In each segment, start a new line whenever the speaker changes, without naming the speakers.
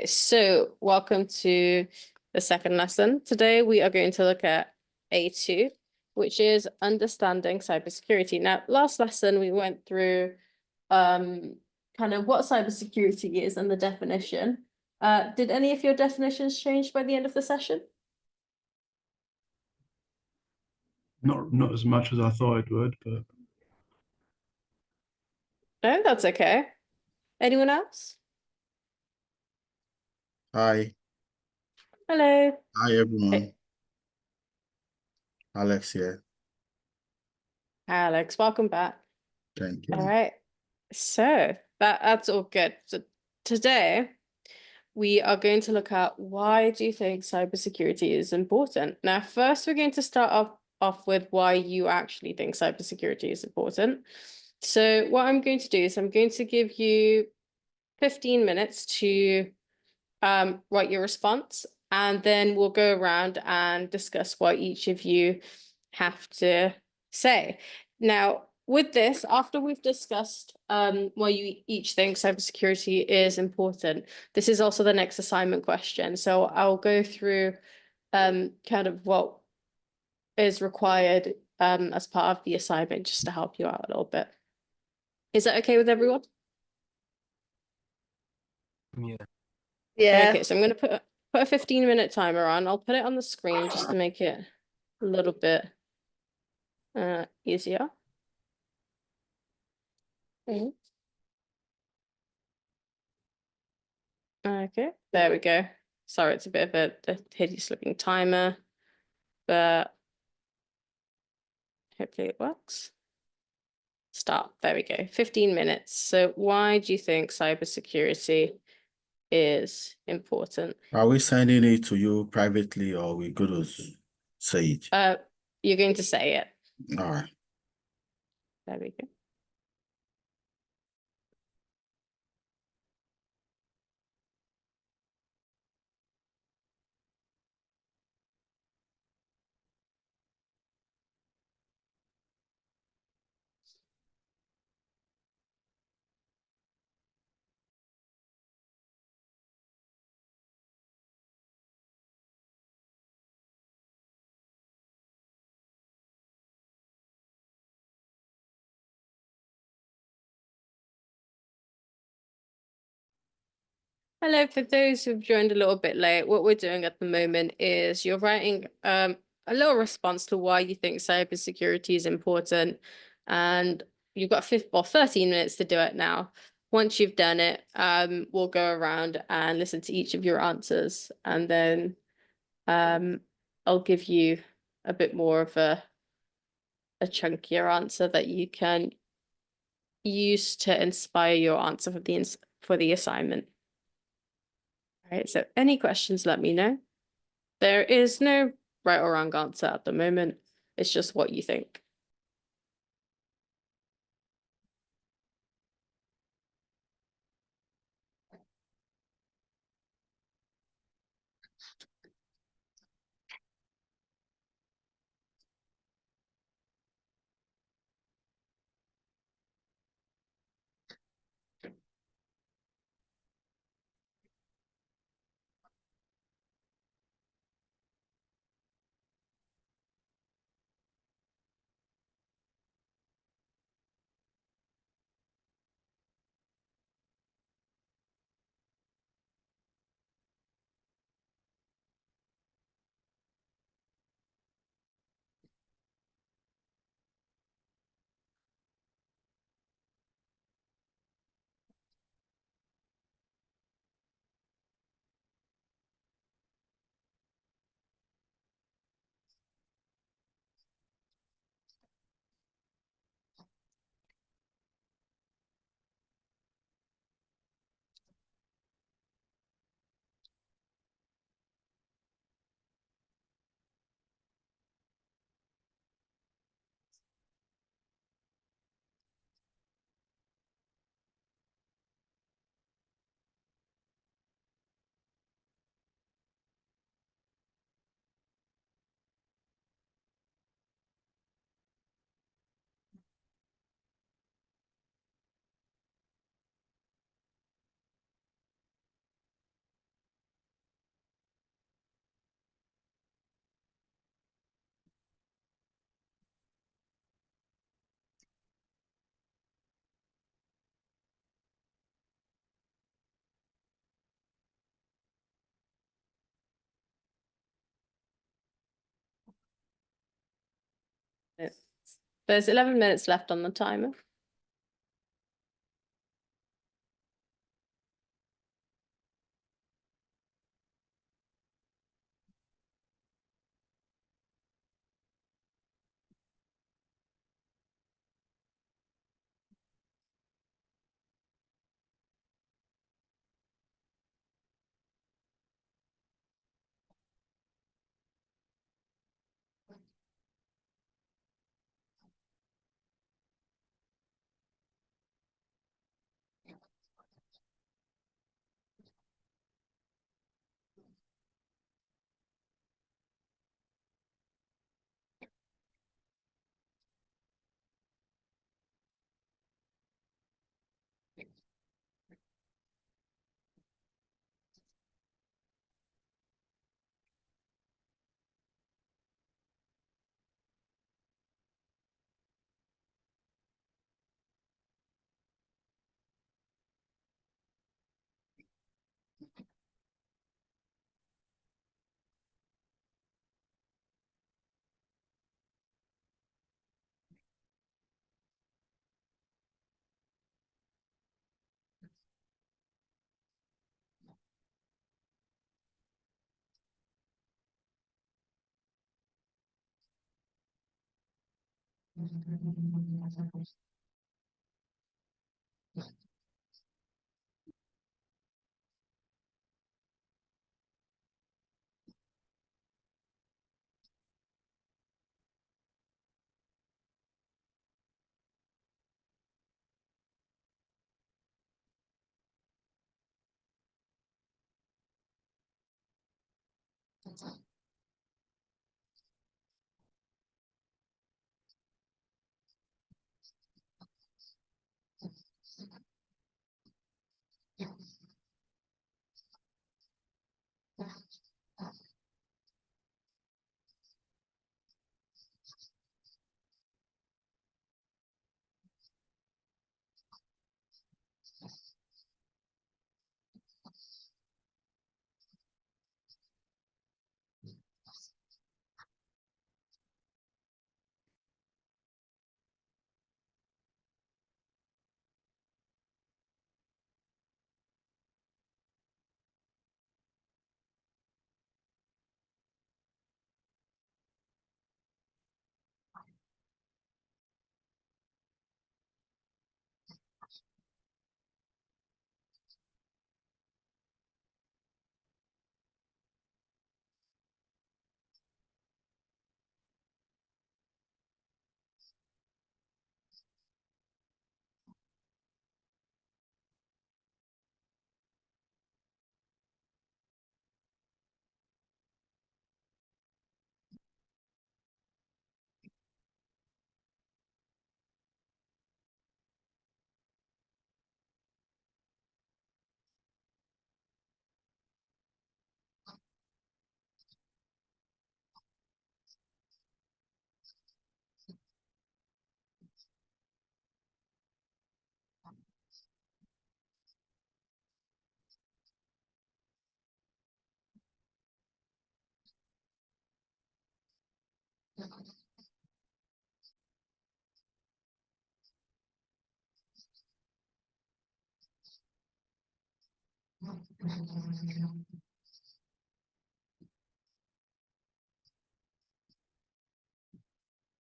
Okay, so welcome to the second lesson. Today we are going to look at A2, which is understanding cybersecurity. Now, last lesson we went through kind of what cybersecurity is and the definition. Did any of your definitions change by the end of the session?
Not as much as I thought it would, but
No, that's okay. Anyone else?
Hi.
Hello.
Hi, everyone. Alex here.
Alex, welcome back.
Thank you.
All right. So that's all good. So today we are going to look at why do you think cybersecurity is important? Now, first, we're going to start off with why you actually think cybersecurity is important. So what I'm going to do is I'm going to give you 15 minutes to write your response, and then we'll go around and discuss what each of you have to say. Now, with this, after we've discussed why you each think cybersecurity is important, this is also the next assignment question. So I'll go through kind of what is required as part of the assignment, just to help you out a little bit. Is that okay with everyone?
Yeah.
Okay, so I'm going to put a 15-minute timer on. I'll put it on the screen just to make it a little bit easier. Okay, there we go. Sorry, it's a bit of a hideous looking timer, but hopefully it works. Start. There we go. 15 minutes. So why do you think cybersecurity is important?
Are we sending it to you privately or we going to say it?
You're going to say it.
All right.
There we go. Hello, for those who've joined a little bit late, what we're doing at the moment is you're writing a little response to why you think cybersecurity is important. And you've got 13 minutes to do it now. Once you've done it, we'll go around and listen to each of your answers. And then I'll give you a bit more of a chunkier answer that you can use to inspire your answer for the assignment. All right, so any questions, let me know. There is no right or wrong answer at the moment. It's just what you think. There's 11 minutes left on the timer.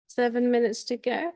Seven minutes to go.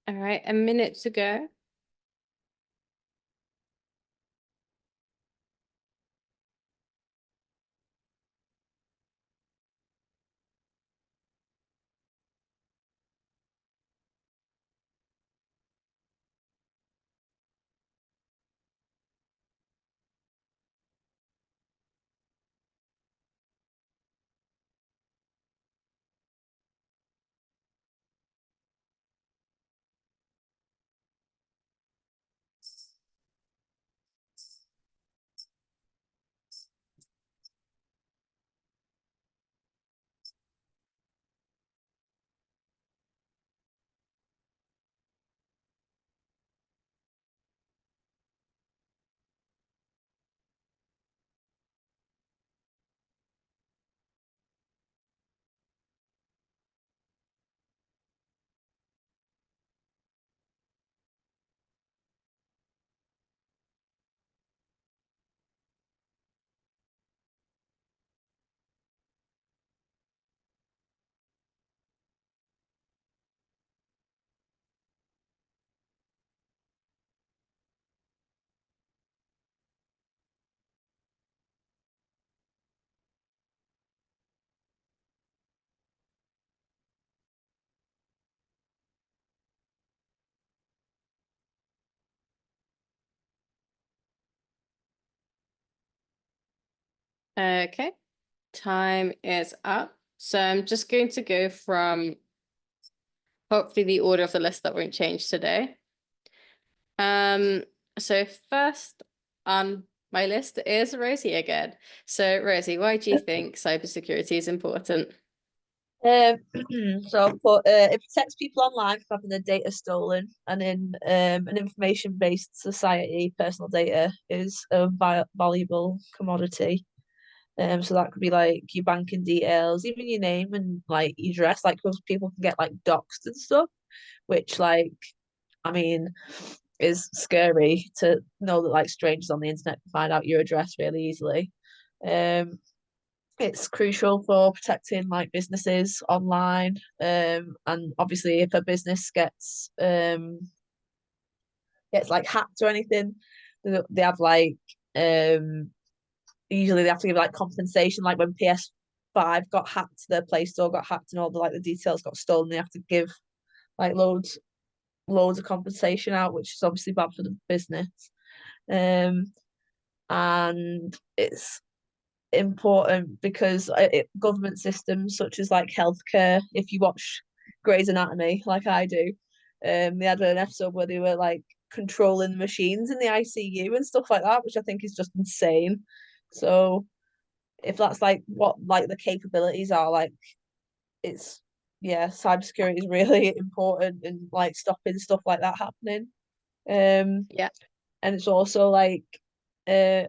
All right, a minute to go. Okay, time is up. So I'm just going to go from hopefully the order of the list that won't change today. So first on my list is Rosie again. So Rosie, why do you think cybersecurity is important?
So I've put it protects people online from having their data stolen, and in an information-based society, personal data is a valuable commodity. So that could be like your banking details, even your name and like your address, like because people can get like doxed and stuff, which like I mean is scary to know that like strangers on the internet can find out your address really easily. It's crucial for protecting like businesses online. And obviously if a business gets like hacked or anything, they have like usually they have to give like compensation, like when PS5 got hacked, the Play Store got hacked and all the like the details got stolen, they have to give like loads of compensation out, which is obviously bad for the business. And it's important because government systems such as like healthcare, if you watch Grey's Anatomy like I do, they had an episode where they were like controlling the machines in the ICU and stuff like that, which I think is just insane. So if that's like what like the capabilities are, like it's cybersecurity is really important in like stopping stuff like that happening.
Yeah.
And it's also uh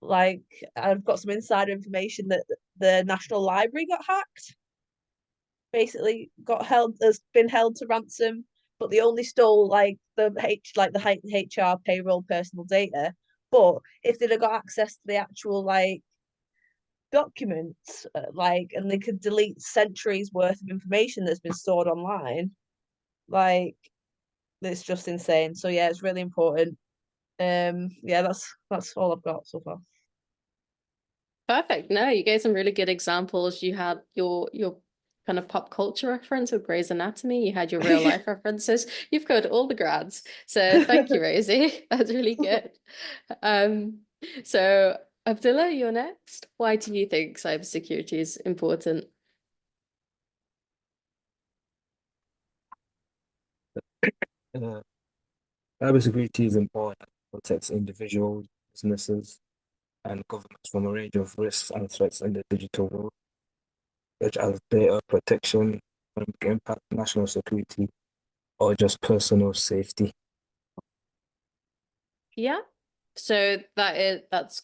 like I've got some insider information that the National Library got hacked, basically has been held to ransom, but they only stole like the HR payroll personal data. But if they'd have got access to the actual like documents, and they could delete centuries worth of information that's been stored online, like it's just insane. So yeah, it's really important. Yeah, that's all I've got so far.
Perfect. No, you gave some really good examples. You had your kind of pop culture reference with Grey's Anatomy. You had your real life references. You've covered all the grads. So thank you, Rosie. That's really good. So Abdullah, you're next. Why do you think cybersecurity is important?
Uh, Cybersecurity is important. It protects individuals, businesses, and governments from a range of risks and threats in the digital world, such as data protection, economic impact, national security, or just personal safety.
Yeah. So that's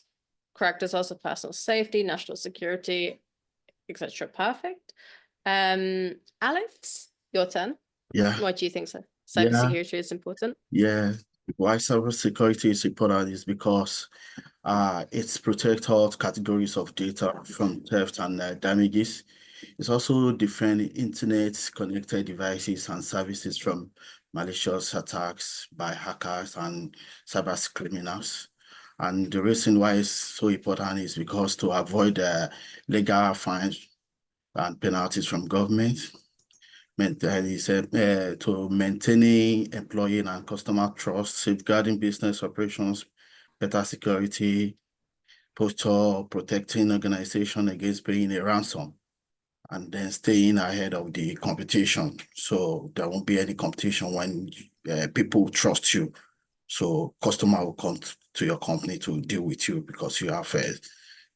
correct as also personal safety, national security, etc. Perfect. Alex, your turn.
Yeah,
Why do you think so?
yeah,
Cybersecurity is important?
yeah. Why cybersecurity is important is because it's protect all categories of data from theft and damages. It's also defending internet connected devices and services from malicious attacks by hackers and cyber criminals. And the reason why it's so important is because to avoid legal fines and penalties from government, to maintaining employee and customer trust, safeguarding business operations, better security posture, protecting organization against paying a ransom, and then staying ahead of the competition. So there won't be any competition when people trust you. So customer will come to your company to deal with you because you have a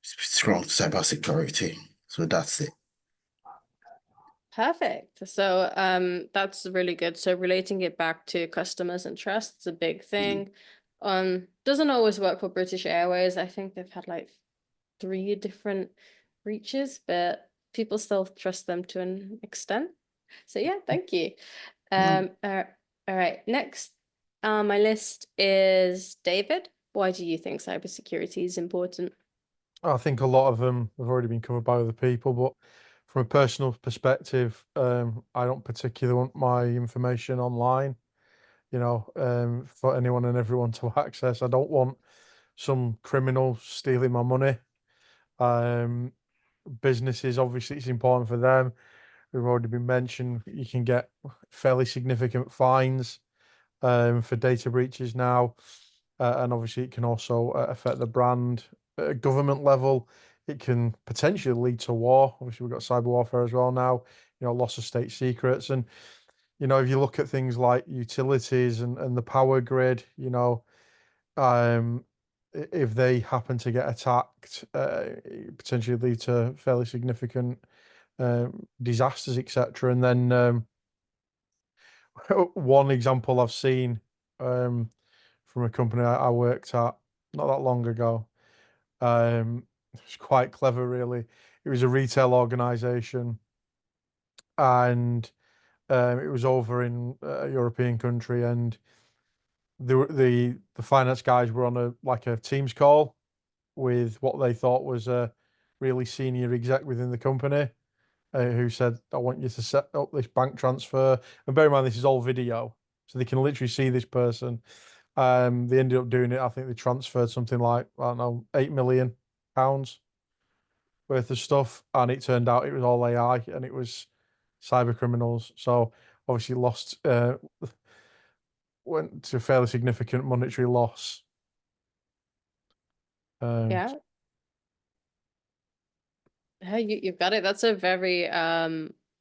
strong cybersecurity. So that's it.
Perfect. So that's really good. So relating it back to customers and trust is a big thing. Doesn't always work for British Airways. I think they've had like 3 different breaches, but people still trust them to an extent. So yeah, thank you. All right. Next on my list is David. Why do you think cybersecurity is important?
I think a lot of them have already been covered by other people, but from a personal perspective, I don't particularly want my information online, for anyone and everyone to access. I don't want some criminal stealing my money. Businesses, obviously, it's important for them. We've already been mentioned, you can get fairly significant fines for data breaches now. And obviously, it can also affect the brand. At a government level, it can potentially lead to war. Obviously, we've got cyber warfare as well now, loss of state secrets. And, if you look at things like utilities and the power grid, if they happen to get attacked, it potentially lead to fairly significant disasters, etc. And then one example I've seen from a company I worked at not that long ago. It was quite clever, really. It was a retail organization, and it was over in a European country, and the finance guys were on a Teams call with what they thought was a really senior exec within the company, who said, "I want you to set up this bank transfer." And bear in mind, this is all video, so they can literally see this person. They ended up doing it. I think they transferred something like, I don't know, £8 million worth of stuff, and it turned out it was all AI and it was cyber criminals. So obviously lost, went to a fairly significant monetary loss.
Yeah. Yeah, you've got it. That's a very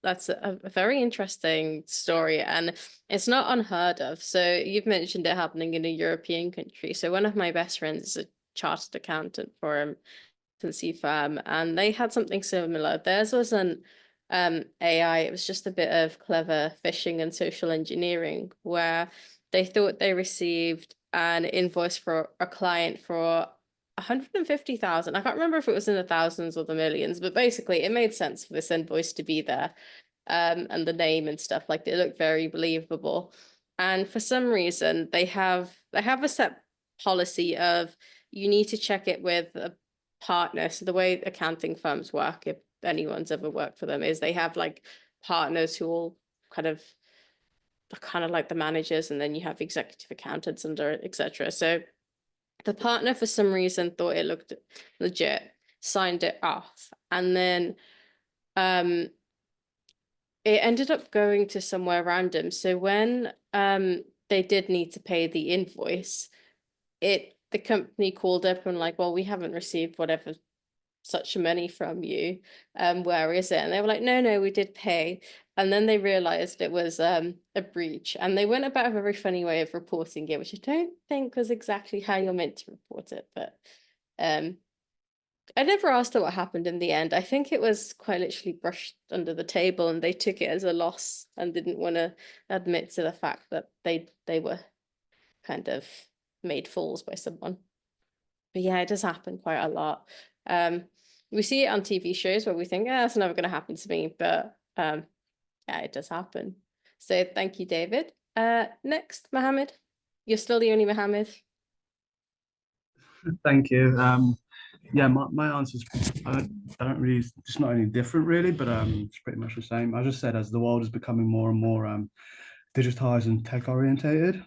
a very interesting story, and it's not unheard of. So you've mentioned it happening in a European country. So one of my best friends is a chartered accountant for a accountancy firm, and they had something similar. Theirs wasn't AI, it was just a bit of clever phishing and social engineering, where they thought they received an invoice for a client for 150,000. I can't remember if it was in the thousands or the millions, but basically it made sense for this invoice to be there. And the name and stuff, like, they look very believable. And for some reason they have a set policy of you need to check it with a partner. So the way accounting firms work, if anyone's ever worked for them, is they have like partners who all kind of like the managers, and then you have executive accountants under it, etc. So the partner, for some reason, thought it looked legit, signed it off, and then it ended up going to somewhere random. So when they did need to pay the invoice, the company called up and like, well, we haven't received whatever such money from you. Where is it? And they were like, no, we did pay. And then they realized it was a breach, and they went about a very funny way of reporting it, which I don't think was exactly how you're meant to report it. But I never asked her what happened in the end. I think it was quite literally brushed under the table, and they took it as a loss and didn't want to admit to the fact that they were kind of made fools by someone. But yeah, it does happen quite a lot. We see it on TV shows where we think, it's never going to happen to me, but yeah, it does happen. So thank you, David. Next, Mohammed. You're still the only Mohammed.
Thank you. Yeah, my answer's I don't really, it's not any different really, but it's pretty much the same. I just said as the world is becoming more and more digitized and tech orientated,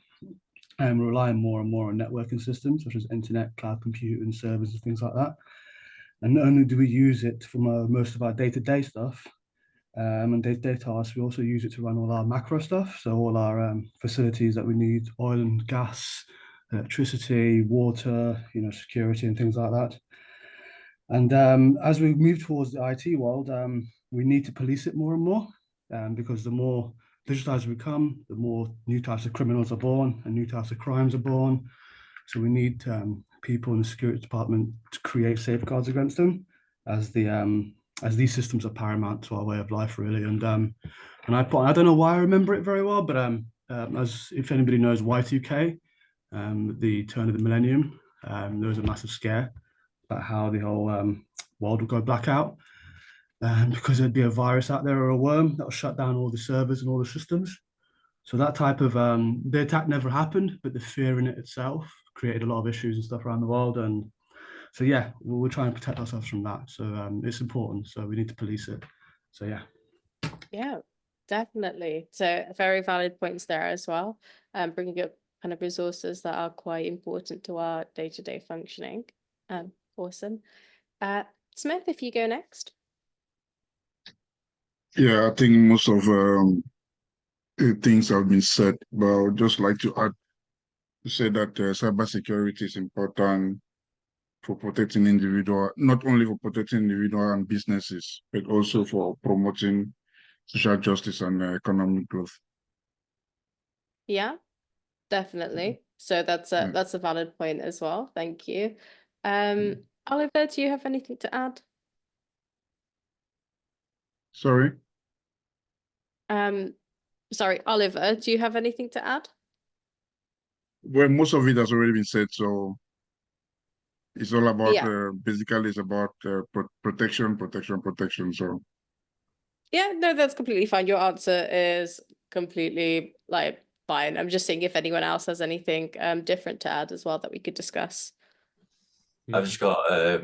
and we're relying more and more on networking systems such as internet, cloud computing, servers, and things like that. And not only do we use it for most of our day-to-day stuff and day-to-day tasks, we also use it to run all our macro stuff. So all our facilities that we need, oil and gas, electricity, water, security and things like that. And as we move towards the IT world, we need to police it more and more, because the more digitized we become, the more new types of criminals are born and new types of crimes are born. So we need people in the security department to create safeguards against them, as these systems are paramount to our way of life, really. And I don't know why I remember it very well, but as if anybody knows Y2K, the turn of the millennium, there was a massive scare about how the whole world would go blackout, because there'd be a virus out there or a worm that will shut down all the servers and all the systems. So that type of the attack never happened, but the fear in it itself created a lot of issues and stuff around the world. And so yeah, we're trying to protect ourselves from that. So it's important. So we need to police it. So yeah.
Yeah, definitely. So very valid points there as well. Bringing up kind of resources that are quite important to our day-to-day functioning. Awesome. Smith, if you go next.
Yeah, I think most of things have been said, but I would just like to add to say that cybersecurity is important for protecting individual, not only for protecting individual and businesses, but also for promoting social justice and economic growth.
Yeah, definitely. So that's a valid point as well. Thank you. Oliver, do you have anything to add?
Sorry?
Sorry, Oliver, do you have anything to add?
Well, most of it has already been said, so it's all about,
Yeah.
basically it's about protection. So
Yeah, no, that's completely fine. Your answer is completely like fine. I'm just seeing if anyone else has anything different to add as well that we could discuss.
I've just got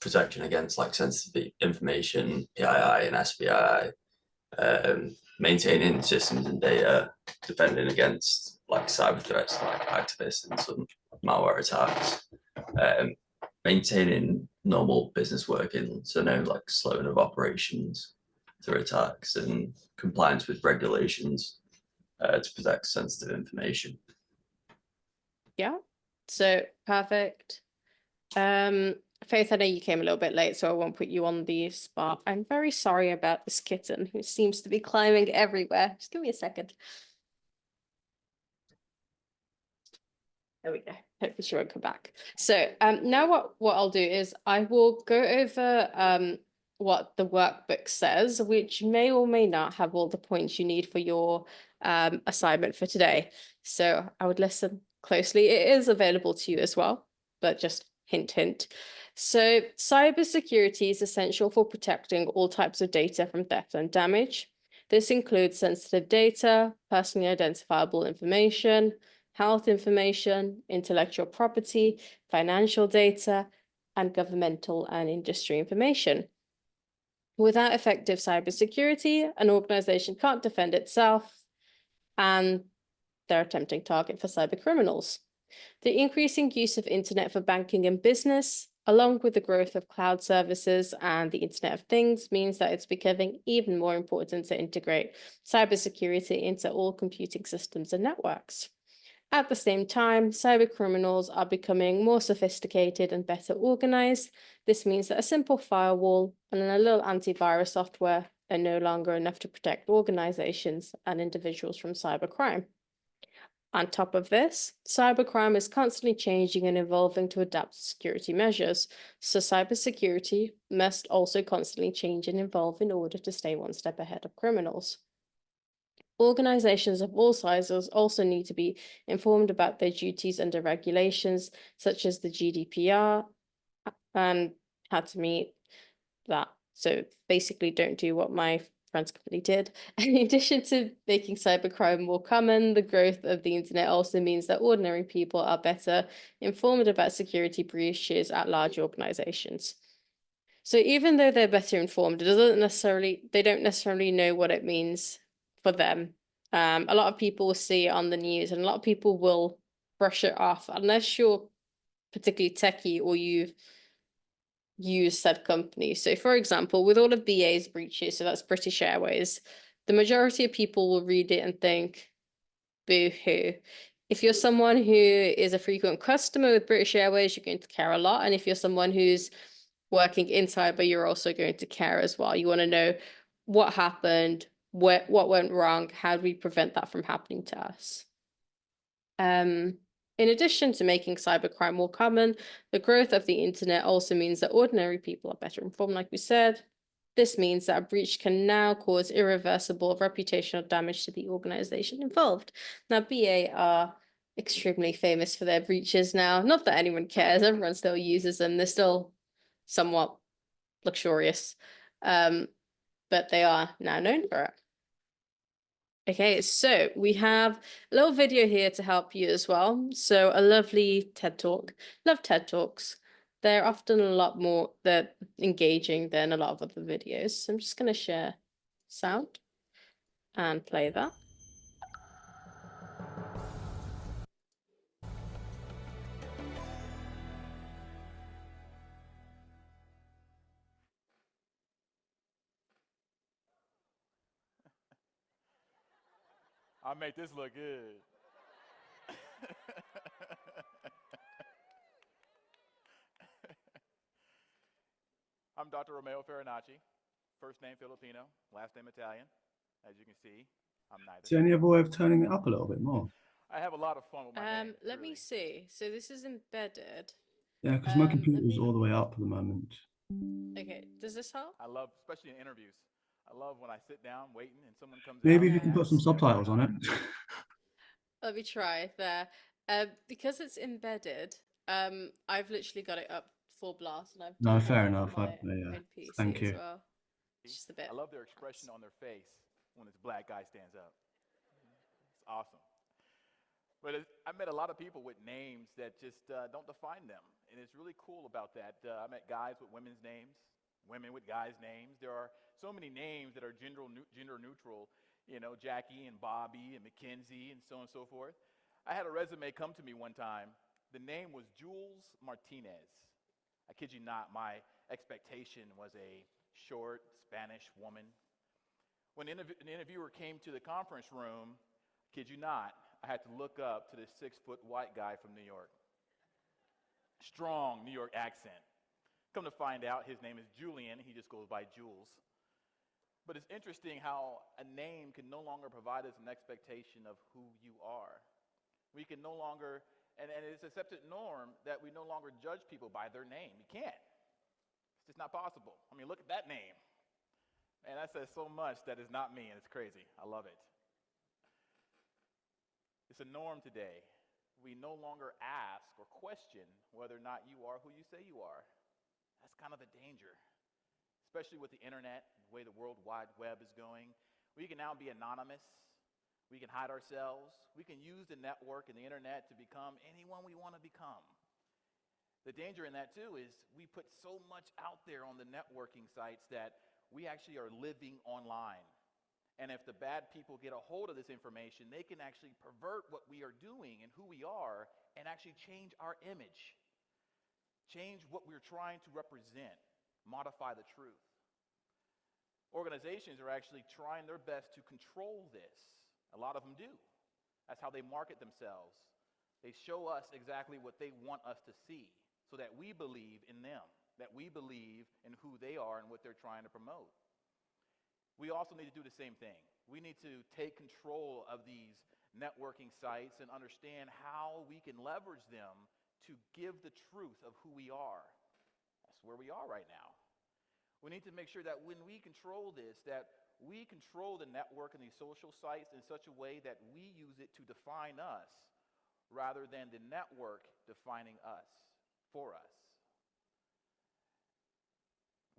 protection against like sensitive information, PII and SPII, maintaining systems and data, defending against like cyber threats like activists and some malware attacks, maintaining normal business working, so no like slowing of operations through attacks, and compliance with regulations to protect sensitive information.
Yeah, so perfect. Faith, I know you came a little bit late, so I won't put you on the spot. I'm very sorry about this kitten who seems to be climbing everywhere. Just give me a second. There we go. Hopefully she won't come back. So now what I'll do is I will go over what the workbook says, which may or may not have all the points you need for your assignment for today. So I would listen closely. It is available to you as well, but just hint, hint. So cybersecurity is essential for protecting all types of data from theft and damage. This includes sensitive data, personally identifiable information, health information, intellectual property, financial data, and governmental and industry information. Without effective cybersecurity, an organization can't defend itself, and they're a tempting target for cyber criminals. The increasing use of internet for banking and business, along with the growth of cloud services and the Internet of Things, means that it's becoming even more important to integrate cybersecurity into all computing systems and networks. At the same time, cyber criminals are becoming more sophisticated and better organized. This means that a simple firewall and a little antivirus software are no longer enough to protect organizations and individuals from cybercrime. On top of this, cybercrime is constantly changing and evolving to adapt to security measures, so cybersecurity must also constantly change and evolve in order to stay one step ahead of criminals. Organizations of all sizes also need to be informed about their duties under regulations such as the GDPR and how to meet that. So basically don't do what my friend's company did. In addition to making cybercrime more common, the growth of the internet also means that ordinary people are better informed about security breaches at large organizations. So even though they're better informed, they don't necessarily know what it means for them. A lot of people see it on the news, and a lot of people will brush it off unless you're particularly techie or you've used said company. So for example, with all of BA's breaches, so that's British Airways, the majority of people will read it and think, boo-hoo. If you're someone who is a frequent customer with British Airways, you're going to care a lot. And if you're someone who's working in cyber, you're also going to care as well. You want to know what happened, what went wrong, how do we prevent that from happening to us? In addition to making cybercrime more common, the growth of the internet also means that ordinary people are better informed, like we said. This means that a breach can now cause irreversible reputational damage to the organization involved. Now, BA are extremely famous for their breaches now. Not that anyone cares, everyone still uses them. They're still somewhat luxurious, but they are now known for it. Okay, so we have a little video here to help you as well. So a lovely TED Talk. Love TED Talks. They're often a lot more engaging than a lot of other videos. So I'm just going to share sound and play that.
I'll make this look good. I'm Dr. Romeo Farinacci, first name Filipino, last name Italian. As you can see, I'm neither.
Is there any other way of turning it up a little bit more?
I have a lot of fun with my name.
Let me
truly.
see. So this is embedded.
Yeah, because my
let
computer's
me-
all the way up at the moment.
Okay, does this help?
I love, especially in interviews, I love when I sit down waiting and someone comes
Maybe
out
if you can put some
and-
subtitles on it.
Let me try there. Because it's embedded, I've literally got it up full blast, and I've
No,
done
fair
that
enough.
on my
Yeah,
own PC
thank
as
you.
well. It's just a bit.
I love their expression on their face when this black guy stands up. It's awesome. But I met a lot of people with names that just don't define them. And it's really cool about that. I met guys with women's names, women with guys' names. There are so many names that are gender neutral, you know, Jackie and Bobby and Mackenzie and so forth. I had a resume come to me one time. The name was Jules Martinez. I kid you not, my expectation was a short Spanish woman. When an interviewer came to the conference room, kid you not, I had to look up to this 6-foot white guy from New York. Strong New York accent. Come to find out, his name is Julian. He just goes by Jules. But it's interesting how a name can no longer provide us an expectation of who you are. We can no longer, and it's accepted norm that we no longer judge people by their name. You can't. It's just not possible. I mean, look at that name. And that says so much that is not me, and it's crazy. I love it. It's a norm today. We no longer ask or question whether or not you are who you say you are. That's kind of the danger, especially with the internet, the way the World Wide Web is going. We can now be anonymous. We can hide ourselves. We can use the network and the internet to become anyone we want to become. The danger in that, too, is we put so much out there on the networking sites that we actually are living online. And if the bad people get a hold of this information, they can actually pervert what we are doing and who we are and actually change our image, change what we're trying to represent, modify the truth. Organizations are actually trying their best to control this. A lot of them do. That's how they market themselves. They show us exactly what they want us to see so that we believe in them, that we believe in who they are and what they're trying to promote. We also need to do the same thing. We need to take control of these networking sites and understand how we can leverage them to give the truth of who we are. That's where we are right now. We need to make sure that when we control this, that we control the network and these social sites in such a way that we use it to define us rather than the network defining us for us.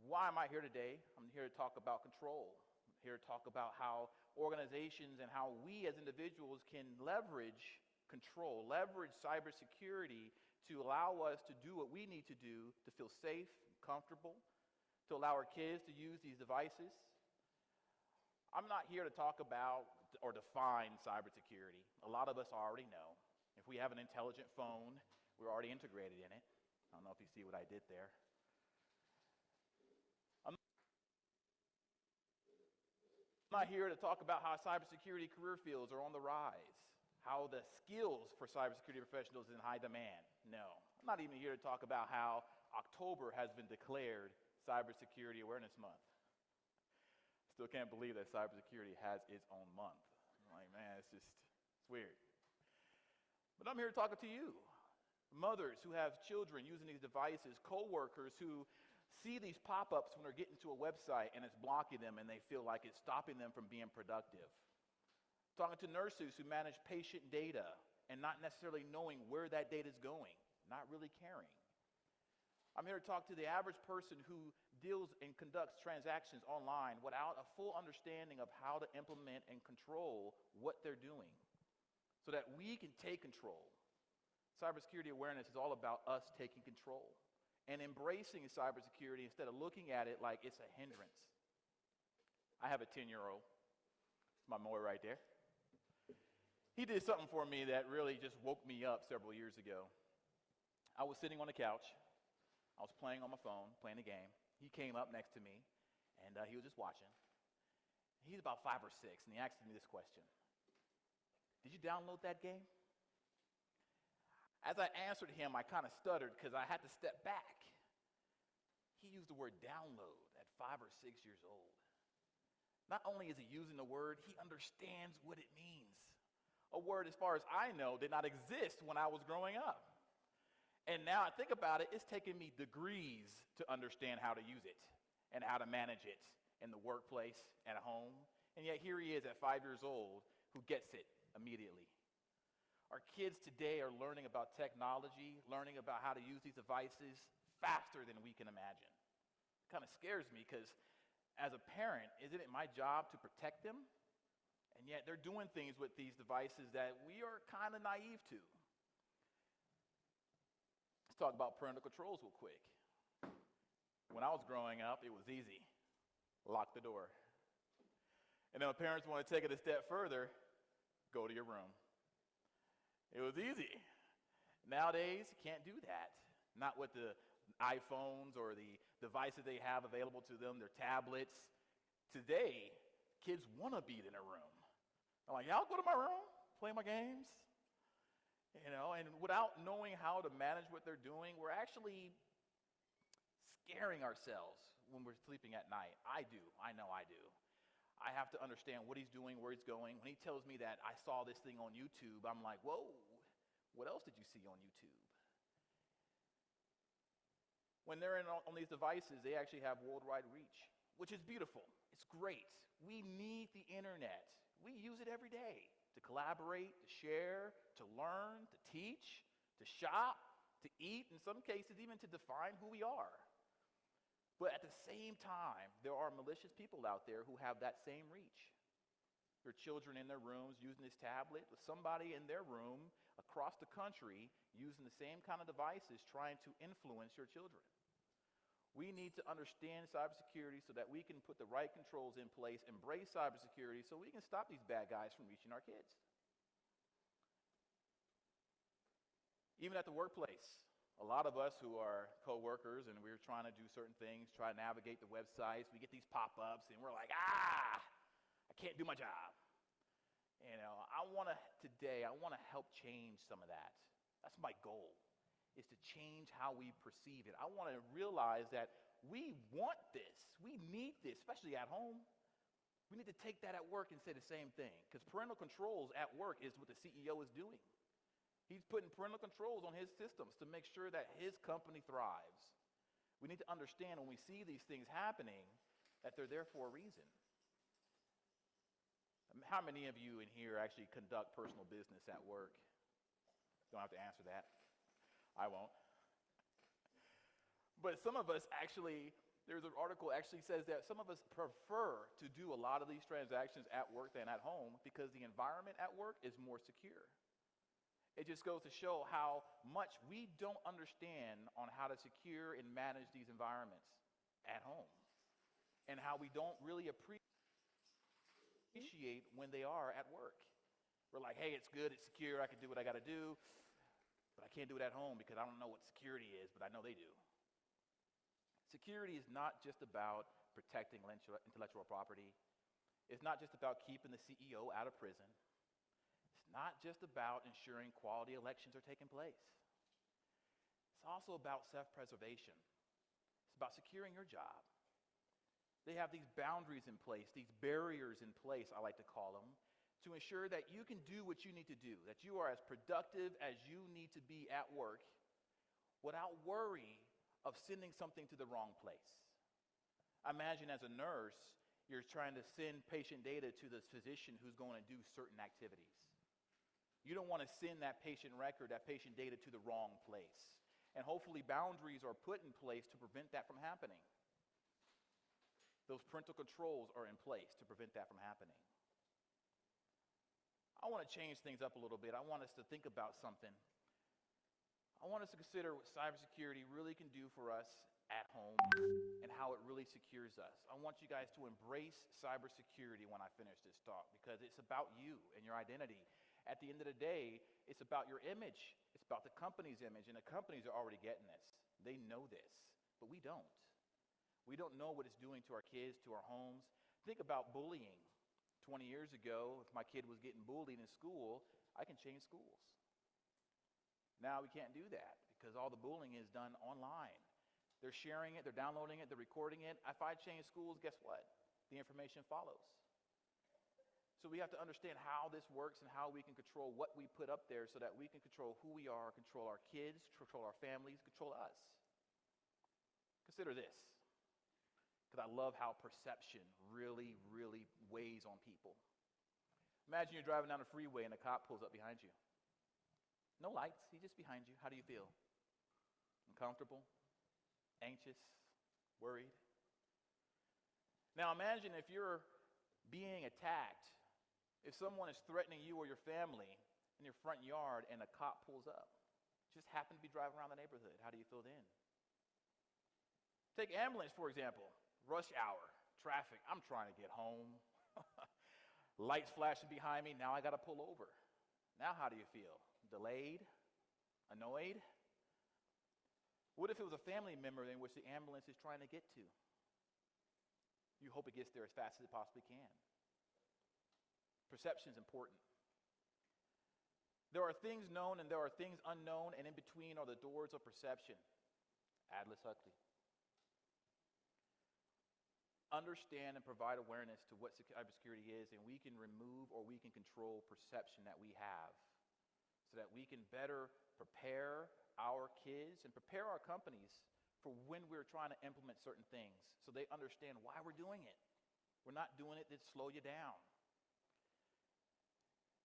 Why am I here today? I'm here to talk about control. here to talk about how organizations and how we as individuals can leverage control, leverage cybersecurity to allow us to do what we need to do to feel safe, comfortable, to allow our kids to use these devices. I'm not here to talk about or define cybersecurity. A lot of us already know. If we have an intelligent phone, we're already integrated in it. I don't know if you see what I did there. I'm not here to talk about how cybersecurity career fields are on the rise, how the skills for cybersecurity professionals is in high demand. No. I'm not even here to talk about how October has been declared Cybersecurity Awareness Month. Still can't believe that cybersecurity has its own month. I'm like, man, it's weird. But I'm here talking to you, mothers who have children using these devices, coworkers who see these pop-ups when they're getting to a website and it's blocking them and they feel like it's stopping them from being productive. Talking to nurses who manage patient data and not necessarily knowing where that data is going, not really caring. I'm here to talk to the average person who deals and conducts transactions online without a full understanding of how to implement and control what they're doing so that we can take control. Cybersecurity awareness is all about us taking control and embracing cybersecurity instead of looking at it like it's a hindrance. I have a 10-year-old. It's my boy right there. He did something for me that really just woke me up several years ago. I was sitting on the couch. I was playing on my phone, playing a game. He came up next to me, and he was just watching. He's about 5 or 6, and he asked me this question. Did you download that game? As I answered him, I kind of stuttered because I had to step back. He used the word download at 5 or 6 years old. Not only is he using the word, he understands what it means. A word, as far as I know, did not exist when I was growing up. And now I think about it, it's taken me degrees to understand how to use it and how to manage it in the workplace, at home. And yet here he is at 5 years old who gets it immediately. Our kids today are learning about technology, learning about how to use these devices faster than we can imagine. It kind of scares me because as a parent, isn't it my job to protect them? And yet they're doing things with these devices that we are kind of naive to. Let's talk about parental controls real quick. When I was growing up, it was easy. Lock the door. And then when parents want to take it a step further, go to your room. It was easy. Nowadays, you can't do that. Not with the iPhones or the devices they have available to them, their tablets. Today, kids want to be in a room. I'm like, y'all go to my room, play my games. And without knowing how to manage what they're doing, we're actually scaring ourselves when we're sleeping at night. I do. I know I do. I have to understand what he's doing, where he's going. When he tells me that I saw this thing on YouTube, I'm like, whoa, what else did you see on YouTube? When they're on these devices, they actually have worldwide reach, which is beautiful. It's great. We need the internet. We use it every day to collaborate, to share, to learn, to teach, to shop, to eat, in some cases even to define who we are. But at the same time, there are malicious people out there who have that same reach. There are children in their rooms using this tablet, with somebody in their room across the country using the same kind of devices trying to influence your children. We need to understand cybersecurity so that we can put the right controls in place, embrace cybersecurity so we can stop these bad guys from reaching our kids. Even at the workplace, a lot of us who are co-workers and we're trying to do certain things, try to navigate the websites, we get these pop-ups and we're like, I can't do my job. I want to help change some of that. That's my goal, is to change how we perceive it. I want to realize that we want this. We need this, especially at home. We need to take that at work and say the same thing, because parental controls at work is what the CEO is doing. He's putting parental controls on his systems to make sure that his company thrives. We need to understand when we see these things happening that they're there for a reason. How many of you in here actually conduct personal business at work? Don't have to answer that. I won't. But some of us actually, There's an article actually says that some of us prefer to do a lot of these transactions at work than at home because the environment at work is more secure. It just goes to show how much we don't understand on how to secure and manage these environments at home, and how we don't really appreciate when they are at work. We're like, hey, it's good, it's secure, I can do what I got to do, but I can't do it at home because I don't know what security is, but I know they do. Security is not just about protecting intellectual property. It's not just about keeping the CEO out of prison. It's not just about ensuring quality elections are taking place. It's also about self-preservation. It's about securing your job. They have these boundaries in place, these barriers in place, I like to call them, to ensure that you can do what you need to do, that you are as productive as you need to be at work without worry of sending something to the wrong place. Imagine as a nurse, you're trying to send patient data to the physician who's going to do certain activities. You don't want to send that patient record, that patient data to the wrong place. And hopefully boundaries are put in place to prevent that from happening. Those parental controls are in place to prevent that from happening. I want to change things up a little bit. I want us to think about something. I want us to consider what cybersecurity really can do for us at home and how it really secures us. I want you guys to embrace cybersecurity when I finish this talk, because it's about you and your identity. At the end of the day, it's about your image. It's about the company's image, and the companies are already getting this. They know this, but we don't. We don't know what it's doing to our kids, to our homes. Think about bullying. 20 years ago, if my kid was getting bullied in school, I can change schools. Now we can't do that because all the bullying is done online. They're sharing it, they're downloading it, they're recording it. If I change schools, guess what? The information follows. So we have to understand how this works and how we can control what we put up there so that we can control who we are, control our kids, control our families, control us. Consider this, because I love how perception really, really weighs on people. Imagine you're driving down the freeway and a cop pulls up behind you. No lights, he's just behind you. How do you feel? Uncomfortable? Anxious? Worried? Now imagine if you're being attacked, if someone is threatening you or your family in your front yard and a cop pulls up, just happen to be driving around the neighborhood. How do you feel then? Take ambulance, for example. Rush hour, traffic. I'm trying to get home. Lights flashing behind me. Now I got to pull over. Now how do you feel? Delayed? Annoyed? What if it was a family member in which the ambulance is trying to get to? You hope it gets there as fast as it possibly can. Perception is important. There are things known and there are things unknown, and in between are the doors of perception. Aldous Huxley. Understand and provide awareness to what cybersecurity is, and we can remove or we can control perception that we have so that we can better prepare our kids and prepare our companies for when we're trying to implement certain things so they understand why we're doing it. We're not doing it to slow you down.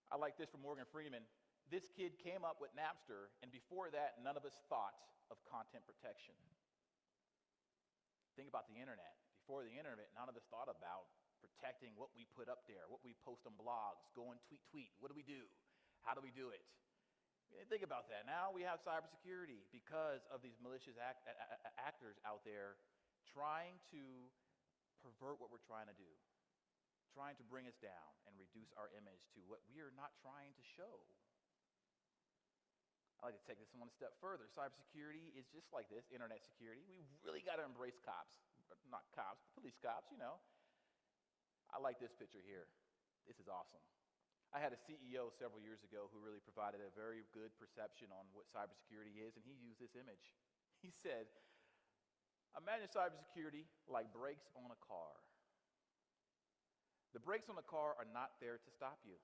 I like this from Morgan Freeman. This kid came up with Napster, and before that, none of us thought of content protection. Think about the internet. Before the internet, none of us thought about protecting what we put up there, what we post on blogs, go and tweet. What do we do? How do we do it? We didn't think about that. Now we have cybersecurity because of these malicious actors out there trying to pervert what we're trying to do, trying to bring us down and reduce our image to what we are not trying to show. I like to take this one step further. Cybersecurity is just like this, internet security. We really got to embrace cops. Not cops, but police cops, you know. I like this picture here. This is awesome. I had a CEO several years ago who really provided a very good perception on what cybersecurity is, and he used this image. He said, imagine cybersecurity like brakes on a car. The brakes on the car are not there to stop you.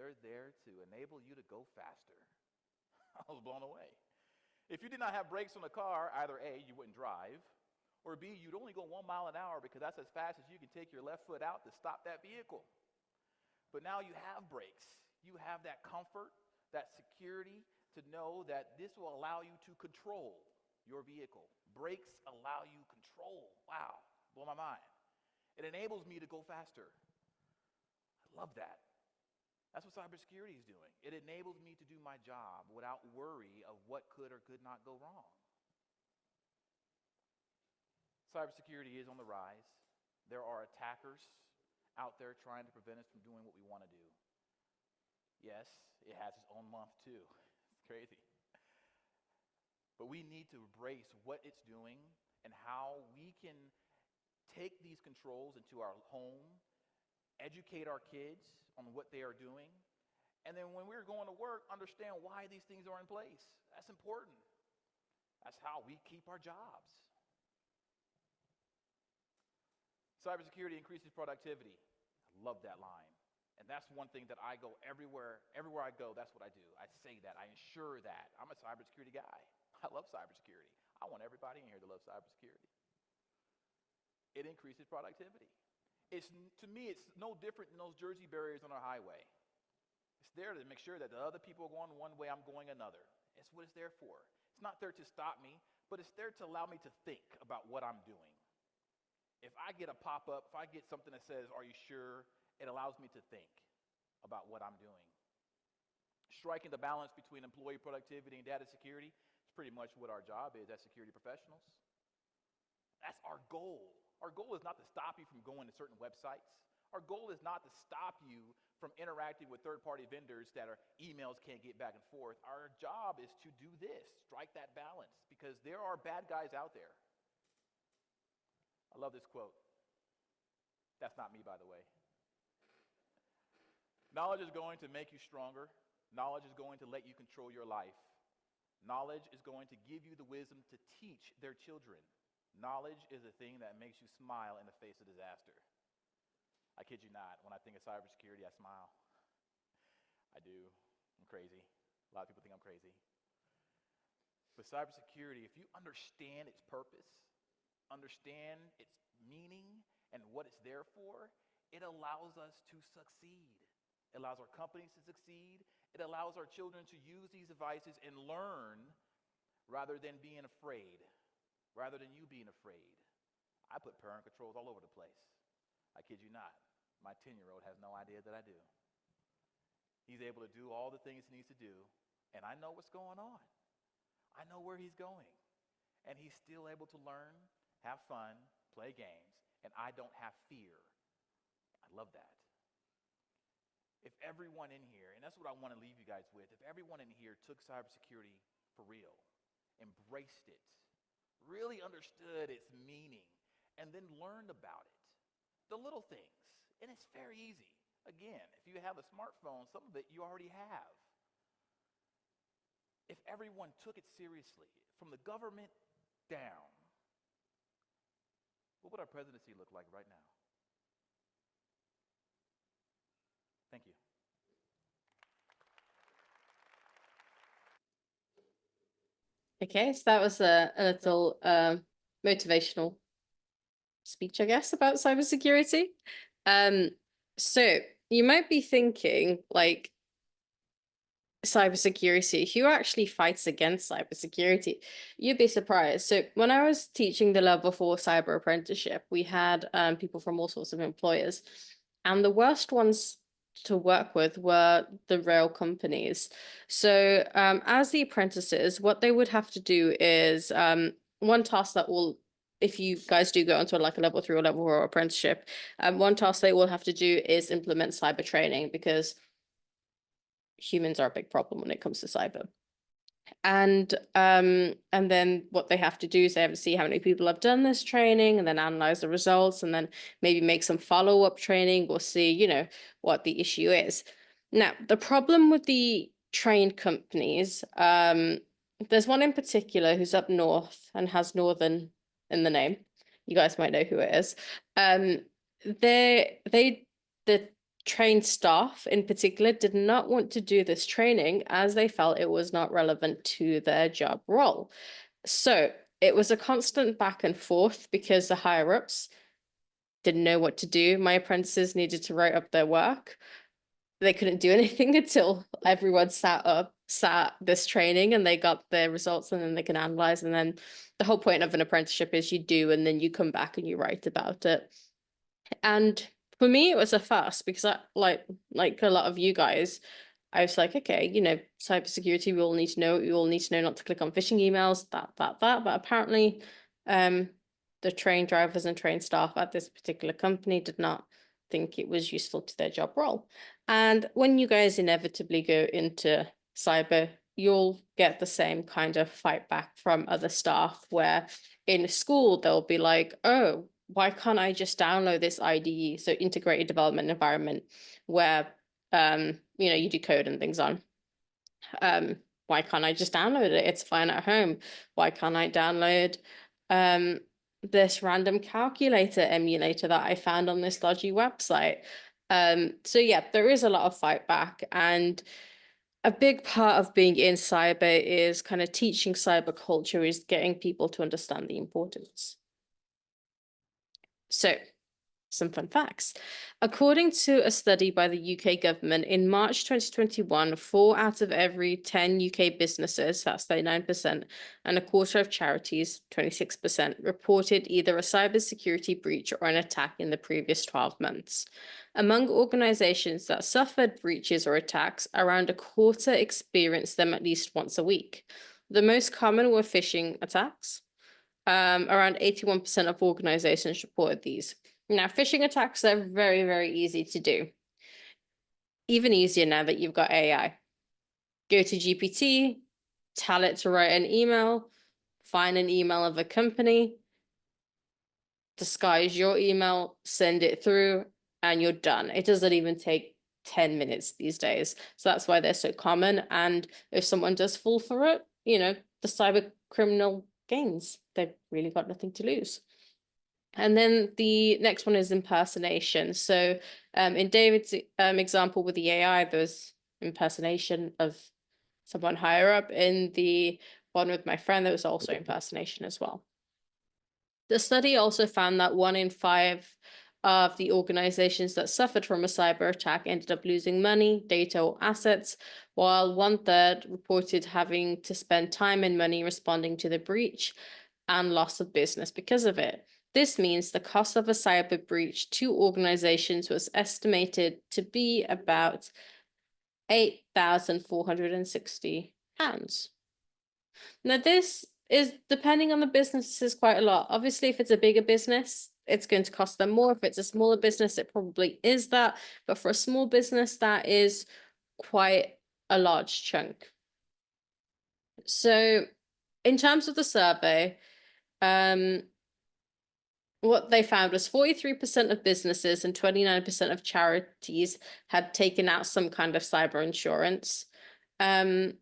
They're there to enable you to go faster. I was blown away. If you did not have brakes on the car, either A, you wouldn't drive, or B, you'd only go 1 mile an hour because that's as fast as you can take your left foot out to stop that vehicle. But now you have brakes. You have that comfort, that security to know that this will allow you to control your vehicle Brakes allow you control. Wow, blow my mind. It enables me to go faster. I love that. That's what cybersecurity is doing. It enables me to do my job without worry of what could or could not go wrong. Cybersecurity is on the rise. There are attackers out there trying to prevent us from doing what we want to do. Yes, it has its own month too. It's crazy. But we need to embrace what it's doing and how we can take these controls into our home, educate our kids on what they are doing, and then when we're going to work, understand why these things are in place. That's important. That's how we keep our jobs. Cybersecurity increases productivity. I love that line. And that's one thing that I go everywhere I go, that's what I do. I say that, I ensure that. I'm a cybersecurity guy. I love cybersecurity. I want everybody in here to love cybersecurity. It increases productivity. To me, it's no different than those Jersey barriers on our highway. It's there to make sure that the other people are going one way, I'm going another. It's what it's there for. It's not there to stop me, but it's there to allow me to think about what I'm doing. If I get a pop-up, if I get something that says, are you sure? It allows me to think about what I'm doing. Striking the balance between employee productivity and data security is pretty much what our job is as security professionals. That's our goal. Our goal is not to stop you from going to certain websites. Our goal is not to stop you from interacting with third-party vendors that our emails can't get back and forth. Our job is to do this, strike that balance, because there are bad guys out there. I love this quote. That's not me, by the way. Knowledge is going to make you stronger. Knowledge is going to let you control your life. Knowledge is going to give you the wisdom to teach their children. Knowledge is a thing that makes you smile in the face of disaster. I kid you not. When I think of cybersecurity, I smile. I do. I'm crazy. A lot of people think I'm crazy. But cybersecurity, if you understand its purpose, understand its meaning and what it's there for, it allows us to succeed. It allows our companies to succeed. It allows our children to use these devices and learn rather than being afraid, rather than you being afraid. I put parent controls all over the place. I kid you not. My 10-year-old has no idea that I do. He's able to do all the things he needs to do, and I know what's going on. I know where he's going. And he's still able to learn, have fun, play games, and I don't have fear. I love that. If everyone in here, and that's what I want to leave you guys with, if everyone in here took cybersecurity for real, embraced it, really understood its meaning, and then learned about it, the little things, and it's very easy. Again, if you have a smartphone, some of it you already have. If everyone took it seriously, from the government down, what would our presidency look like right now? Thank you.
Okay, so that was a little motivational speech, I guess, about cybersecurity. So you might be thinking, like, cybersecurity, who actually fights against cybersecurity? You'd be surprised. So when I was teaching the level 4 cyber apprenticeship, we had people from all sorts of employers, and the worst ones to work with were the rail companies. So as the apprentices, what they would have to do is one task that will, if you guys do go onto like a level 3 or level 4 apprenticeship, one task they will have to do is implement cyber training, because humans are a big problem when it comes to cyber. And then what they have to do is they have to see how many people have done this training, and then analyze the results, and then maybe make some follow-up training, or see, you know, what the issue is. Now, the problem with the trained companies, there's one in particular who's up north and has northern in the name. You guys might know who it is. The trained staff in particular did not want to do this training, as they felt it was not relevant to their job role. So it was a constant back and forth, because the higher ups didn't know what to do. My apprentices needed to write up their work. they couldn't do anything until everyone sat this training and they got their results, and then they can analyze. And then the whole point of an apprenticeship is you do, and then you come back and you write about it. And for me, it was a fuss because I like a lot of you guys, I was like, okay, you know, cybersecurity, we all need to know. We all need to know not to click on phishing emails, that. But apparently, the train drivers and train staff at this particular company did not think it was useful to their job role. And when you guys inevitably go into cyber, you'll get the same kind of fight back from other staff, where in school they'll be like, oh, why can't I just download this IDE, so integrated development environment, where you know, you do code and things on. Why can't I just download it? It's fine at home. Why can't I download this random calculator emulator that I found on this dodgy website? So yeah, there is a lot of fight back, and a big part of being in cyber is kind of teaching cyber culture, is getting people to understand the importance. So some fun facts. According to a study by the UK government in March 2021, 4 out of every 10 UK businesses, that's 39%, and a quarter of charities, 26%, reported either a cybersecurity breach or an attack in the previous 12 months. Among organizations that suffered breaches or attacks, around a quarter experienced them at least once a week. The most common were phishing attacks. Around 81% of organizations reported these. Now, phishing attacks are very, very easy to do. Even easier now that you've got AI. Go to GPT, tell it to write an email, find an email of a company, disguise your email, send it through, and you're done. It doesn't even take 10 minutes these days. So that's why they're so common. And if someone does fall for it, you know, the cyber criminal gains. They've really got nothing to lose. And then the next one is impersonation. So in David's example with the AI, there was impersonation of someone higher up. In the one with my friend, there was also impersonation as well. The study also found that 1 in 5 of the organizations that suffered from a cyber attack ended up losing money, data, or assets, while 1/3 reported having to spend time and money responding to the breach and loss of business because of it. This means the cost of a cyber breach to organizations was estimated to be about £8,460. Now, this is depending on the business, is quite a lot. Obviously, if it's a bigger business, it's going to cost them more. If it's a smaller business, it probably is that. But for a small business, that is quite a large chunk. So in terms of the survey, what they found was 43% of businesses and 29% of charities had taken out some kind of cyber insurance. Not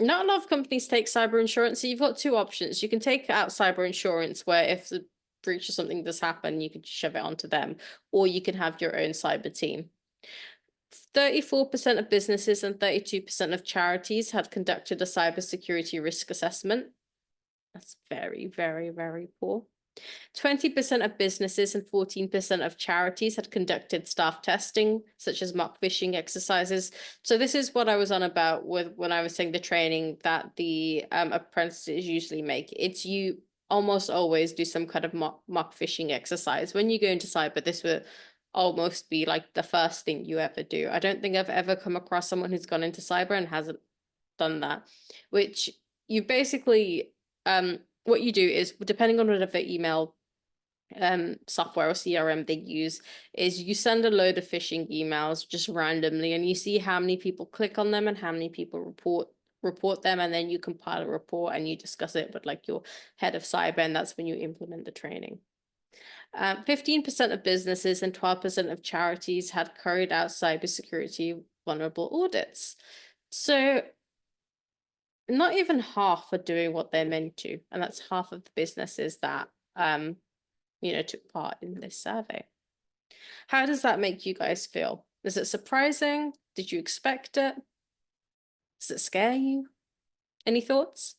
a lot of companies take cyber insurance. So you've got 2 options. You can take out cyber insurance, where if the breach or something does happen, you can shove it onto them, or you can have your own cyber team. 34% of businesses and 32% of charities had conducted a cybersecurity risk assessment. That's very, very, very poor. 20% of businesses and 14% of charities had conducted staff testing, such as mock phishing exercises. So this is what I was on about with when I was saying the training that the apprentices usually make. It's you almost always do some kind of mock phishing exercise. When you go into cyber, this will almost be like the first thing you ever do. I don't think I've ever come across someone who's gone into cyber and hasn't done that, which you basically, what you do is, depending on whatever email software or CRM they use, is you send a load of phishing emails just randomly, and you see how many people click on them and how many people report them, and then you compile a report and you discuss it with like your head of cyber, and that's when you implement the training. 15% of businesses and 12% of charities had carried out cybersecurity vulnerable audits. So not even half are doing what they're meant to, and that's half of the businesses that took part in this survey. How does that make you guys feel? Is it surprising? Did you expect it? Does it scare you? Any thoughts?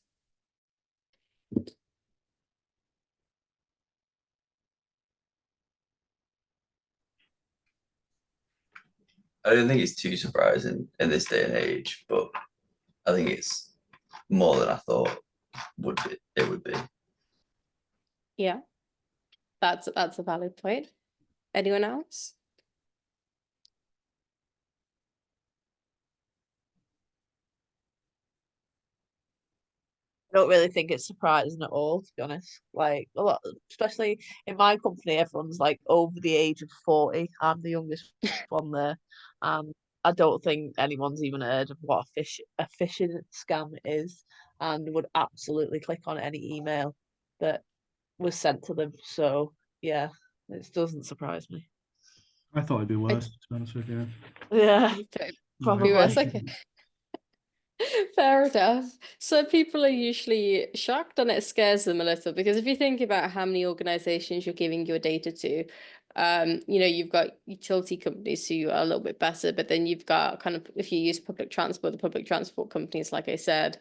I don't think it's too surprising in this day and age, but I think it's more than I thought it would be.
Yeah, that's a valid point. Anyone else?
I don't really think it's surprising at all, to be honest. Like a lot, especially in my company, everyone's like over the age of 40. I'm the youngest one there, and I don't think anyone's even heard of what a phishing scam is, and would absolutely click on any email that was sent to them. So yeah, it doesn't surprise me.
I thought it'd be worse, to be honest with you.
Yeah,
Probably worse.
probably.
Okay. Fair enough. So people are usually shocked and it scares them a little because if you think about how many organizations you're giving your data to, you've got utility companies who are a little bit better, but then you've got kind of, if you use public transport, the public transport companies, like I said,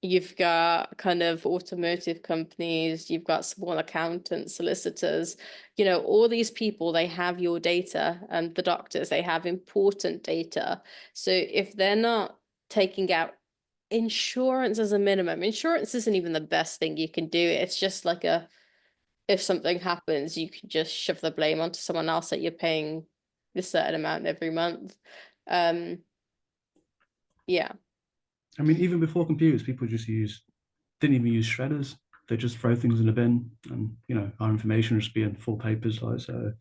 you've got kind of automotive companies, you've got small accountants, solicitors, all these people, they have your data, and the doctors, they have important data. So if they're not taking out insurance as a minimum, insurance isn't even the best thing you can do. It's just like if something happens, you can just shove the blame onto someone else that you're paying a certain amount every month. Yeah.
I mean, even before computers, people didn't even use shredders. They just throw things in a bin, and our information would just be in full papers. Like, so,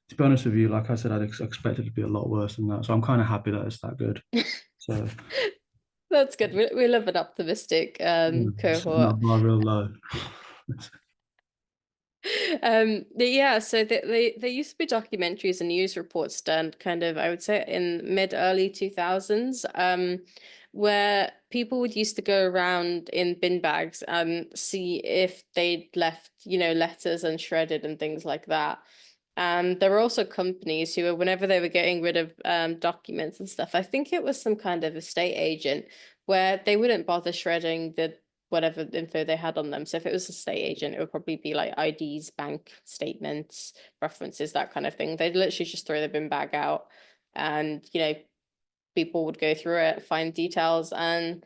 to be honest with you, like I said, I'd expect it to be a lot worse than that. So I'm kind of happy that it's that good. So
That's good. We love an optimistic cohort.
not real low.
Yeah, so there used to be documentaries and news reports done kind of, I would say, in mid-early 2000s, where people would used to go around in bin bags and see if they'd left, letters unshredded and things like that. And there were also companies who, whenever they were getting rid of documents and stuff, I think it was some kind of estate agent where they wouldn't bother shredding the whatever info they had on them. So if it was a estate agent, it would probably be like IDs, bank statements, references, that kind of thing. They'd literally just throw the bin bag out, and people would go through it, find details, and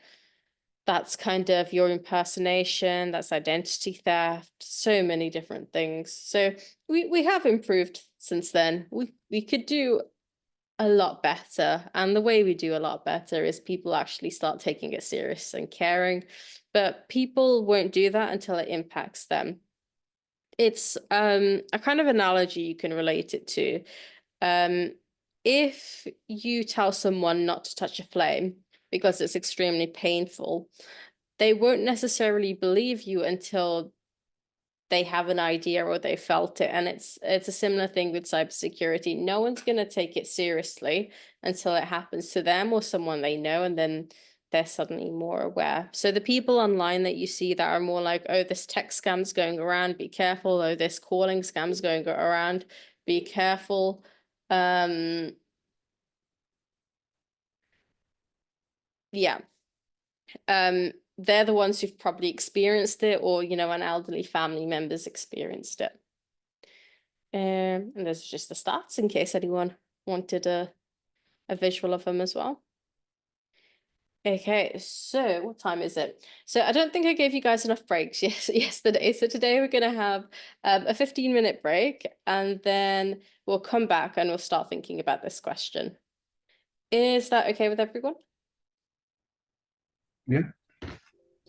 that's kind of your impersonation, that's identity theft, so many different things. So we have improved since then. We could do a lot better, and the way we do a lot better is people actually start taking it serious and caring, but people won't do that until it impacts them. It's a kind of analogy you can relate it to. If you tell someone not to touch a flame because it's extremely painful, they won't necessarily believe you until they have an idea or they felt it. And it's a similar thing with cybersecurity. No one's going to take it seriously until it happens to them or someone they know, and then they're suddenly more aware. So the people online that you see that are more like, oh, this text scam's going around, be careful. Oh, this calling scam's going around, be careful. Yeah. They're the ones who've probably experienced it, or an elderly family member's experienced it. And there's just the stats in case anyone wanted a visual of them as well. Okay, so what time is it? So I don't think I gave you guys enough breaks yesterday. So today we're going to have a 15-minute break, and then we'll come back and we'll start thinking about this question. Is that okay with everyone?
Yeah.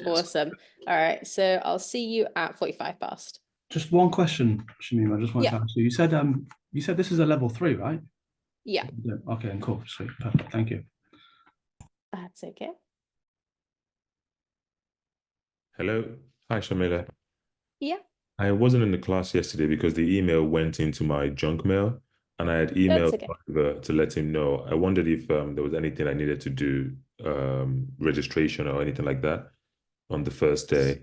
Awesome. All right, so I'll see you at 45 past.
Just one question, Shamima. I just wanted to ask you. You said this is a level 3, right?
Yeah.
Okay, cool. Sweet. Perfect. Thank you.
That's okay.
Hello. Hi, Shamila.
Yeah.
I wasn't in the class yesterday because the email went into my junk mail, and I had
That's
emailed
okay.
Oliver to let him know. I wondered if there was anything I needed to do, registration or anything like that on the first day.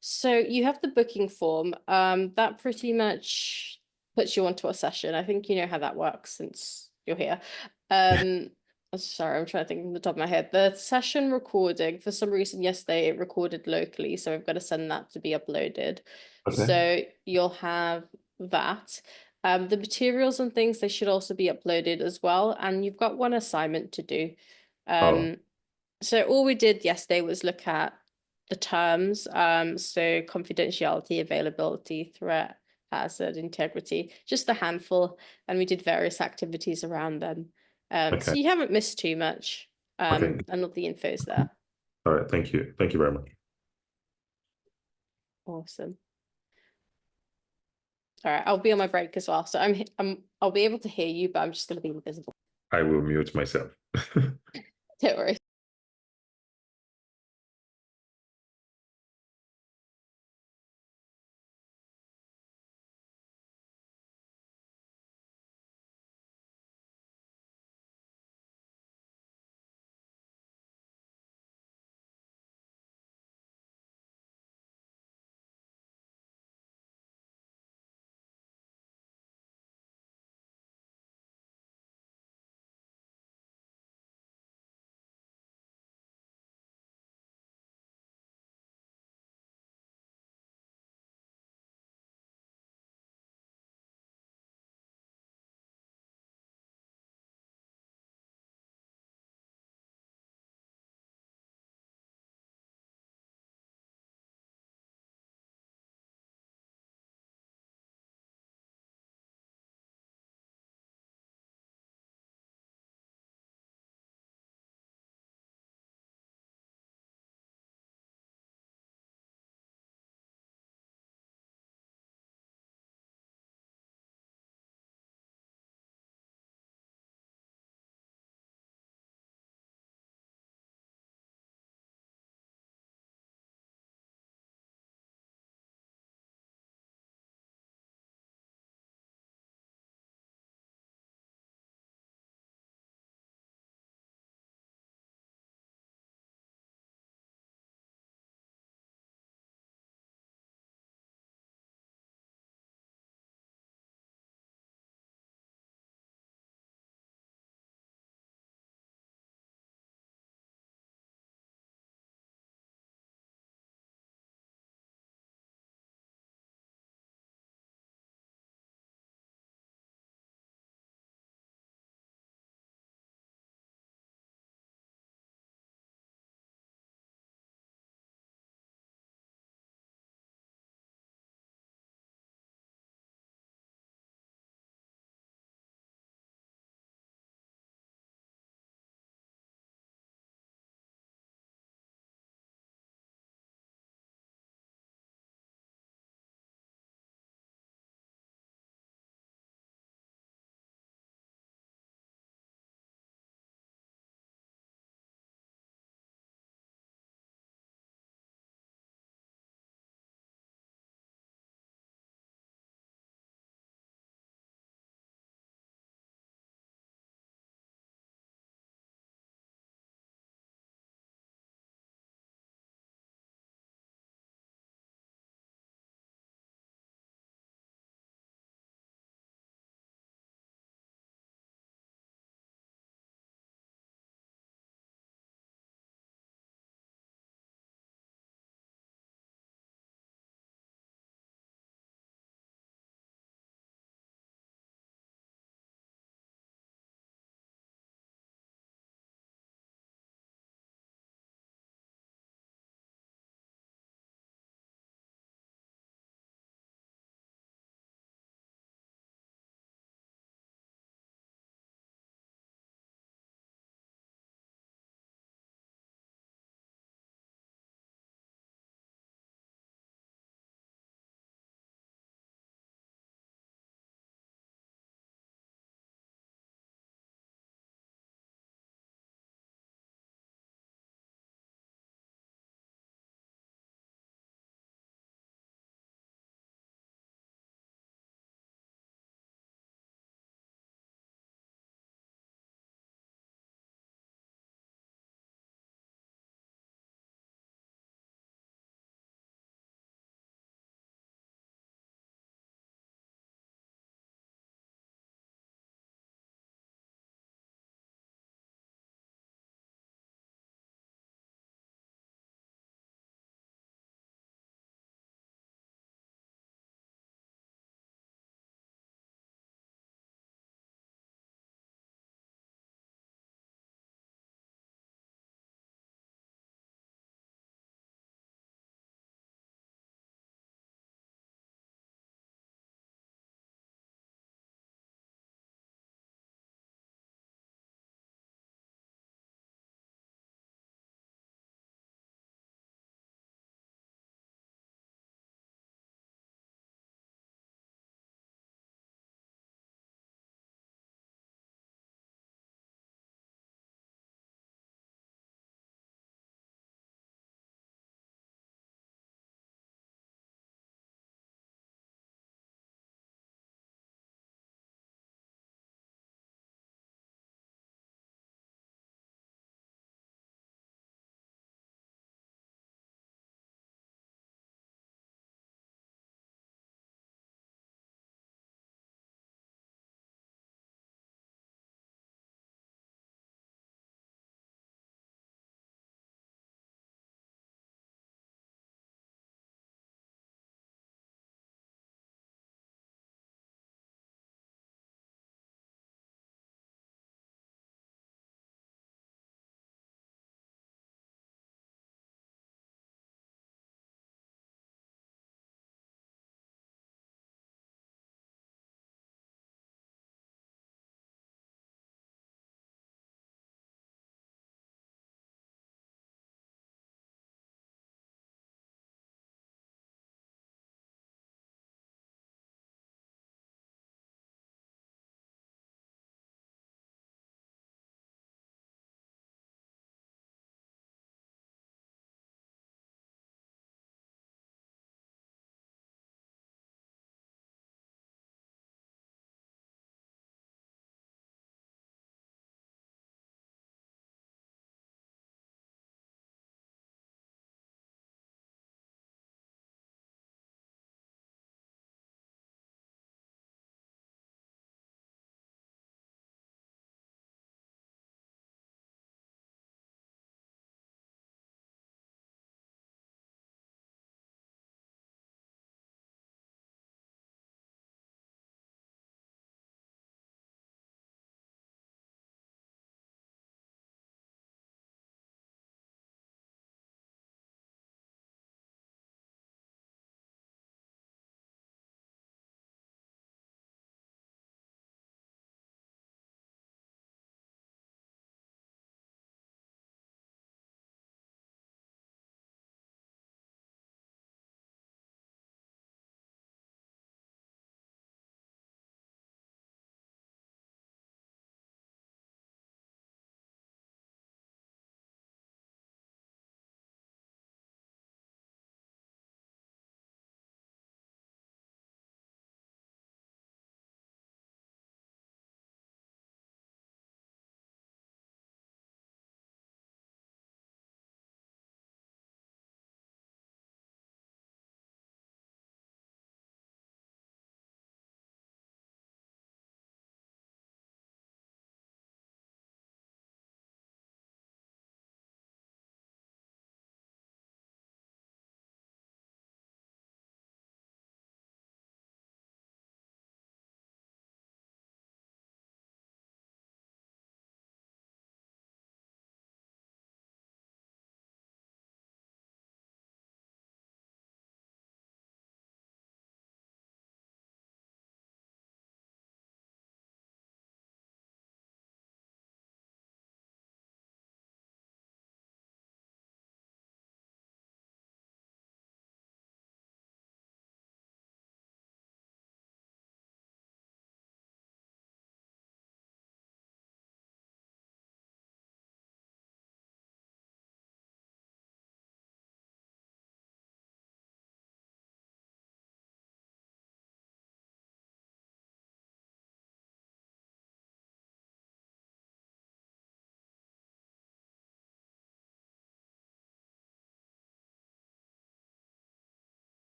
So you have the booking form. That pretty much puts you onto a session. I think you know how that works since you're here. Sorry, I'm trying to think from the top of my head. The session recording, for some reason yesterday it recorded locally, so I've got to send that to be uploaded.
Okay.
So you'll have that. The materials and things, they should also be uploaded as well. And you've got one assignment to do.
Oh.
So all we did yesterday was look at the terms, so confidentiality, availability, threat, hazard, integrity, just a handful, and we did various activities around them. So
Okay.
you haven't missed too much,
Okay.
and all the info's there.
All right. Thank you. Thank you very much.
Awesome. All right, I'll be on my break as well, so I'll be able to hear you, but I'm just going to be invisible.
I will mute myself.
Don't worry.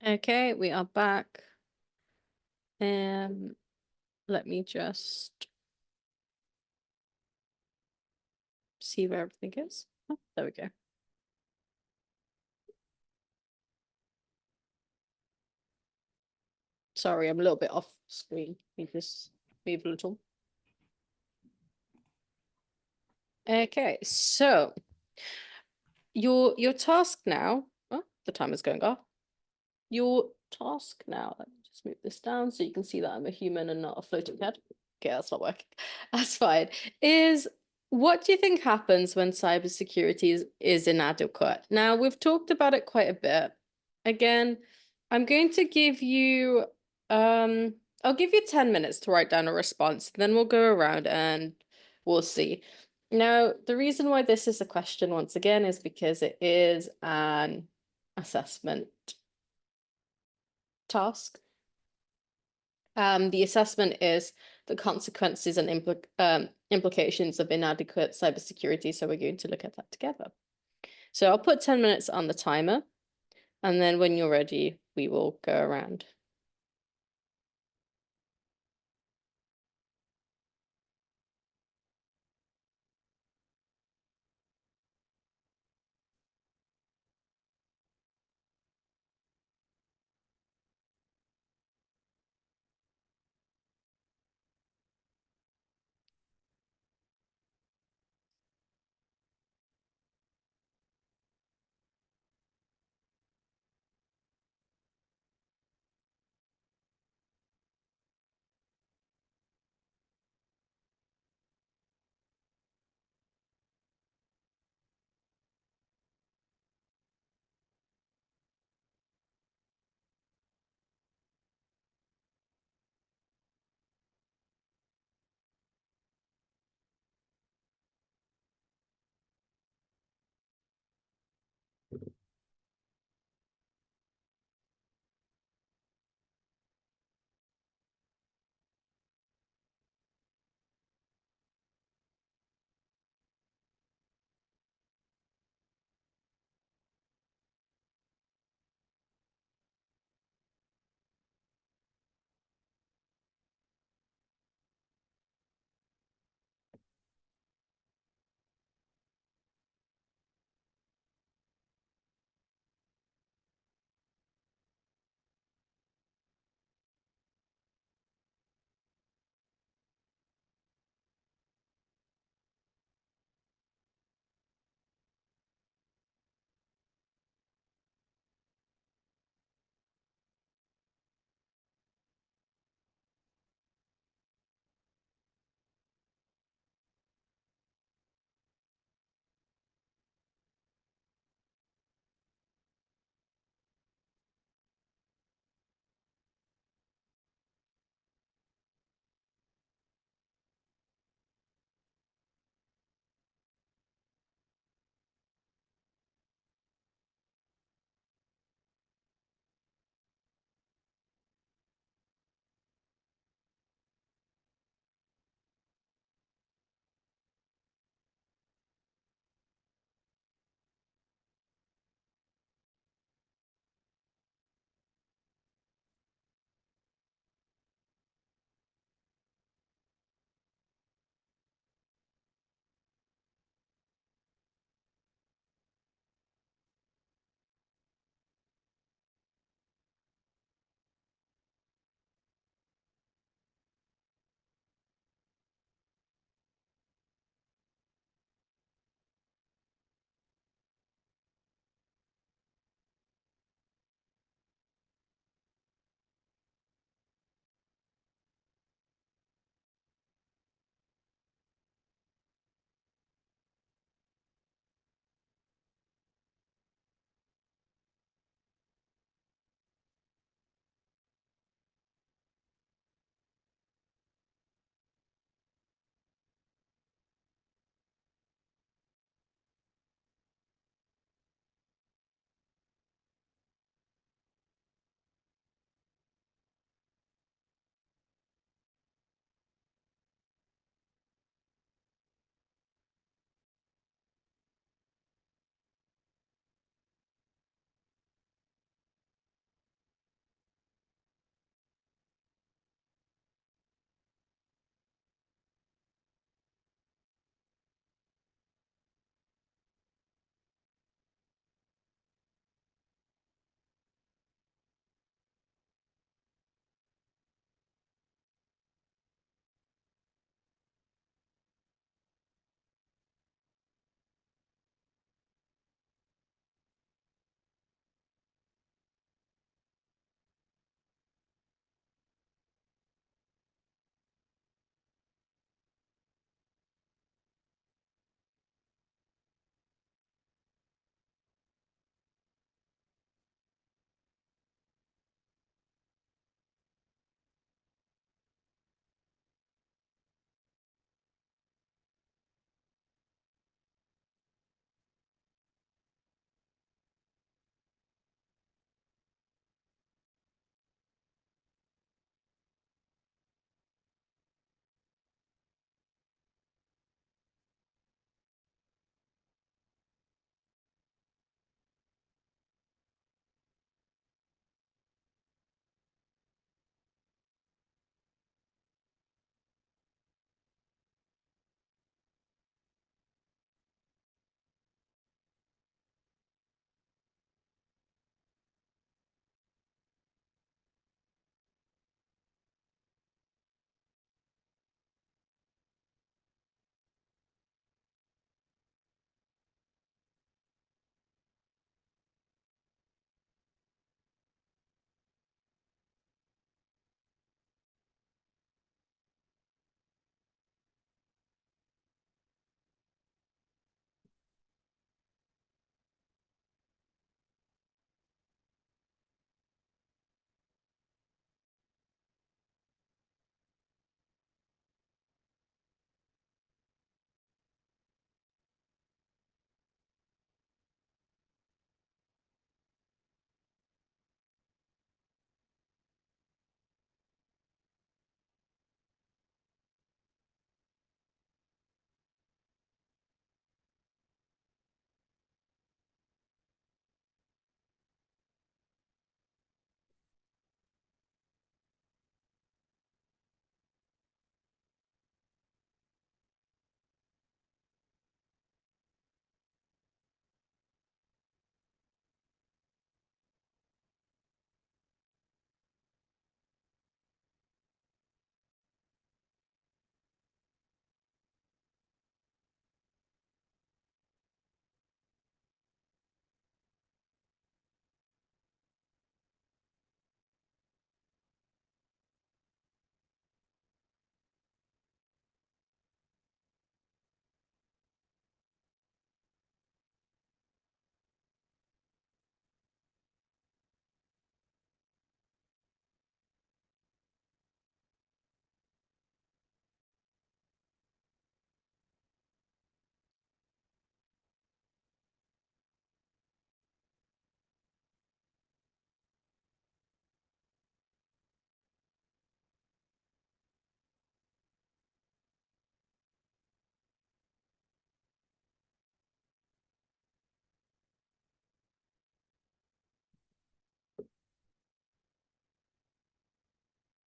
Okay, we are back. Let me just see where everything is. Oh, there we go. Sorry, I'm a little bit off screen. Let me just move a little. Okay, so your task now. Oh, the timer's going off. Your task now. Let me just move this down so you can see that I'm a human and not a floating head. Okay, that's not working. That's fine. Is what do you think happens when cybersecurity is inadequate? Now, we've talked about it quite a bit. Again, I'm going to give you I'll give you 10 minutes to write down a response, then we'll go around and we'll see. Now, the reason why this is a question once again is because it is an assessment task. The assessment is the consequences and implications of inadequate cybersecurity. So we're going to look at that together. So I'll put 10 minutes on the timer, and then when you're ready, we will go around.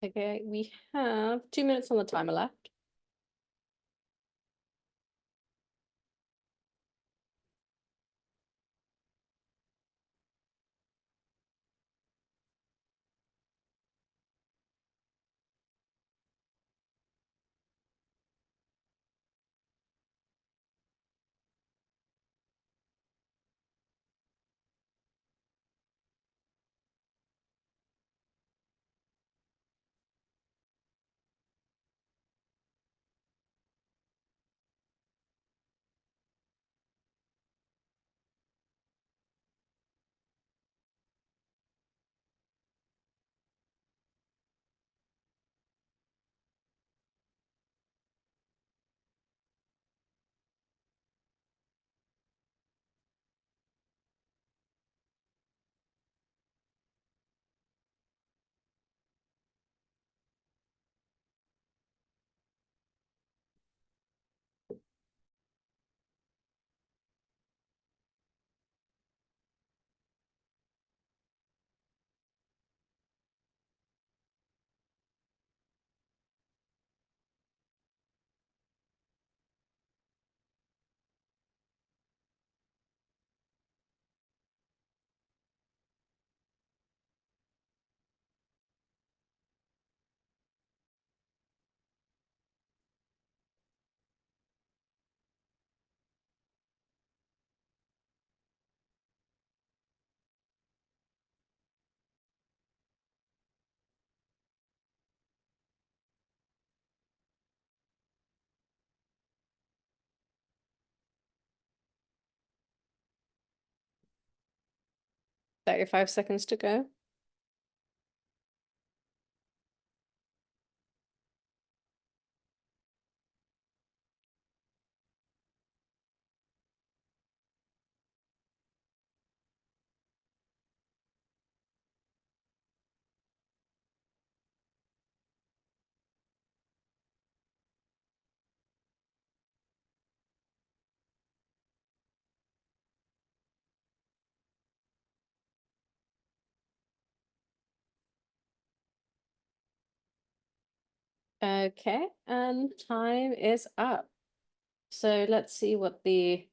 Okay, we have 2 minutes on the timer left. Thirty-five seconds to go. Okay, and time is up. So let's see what the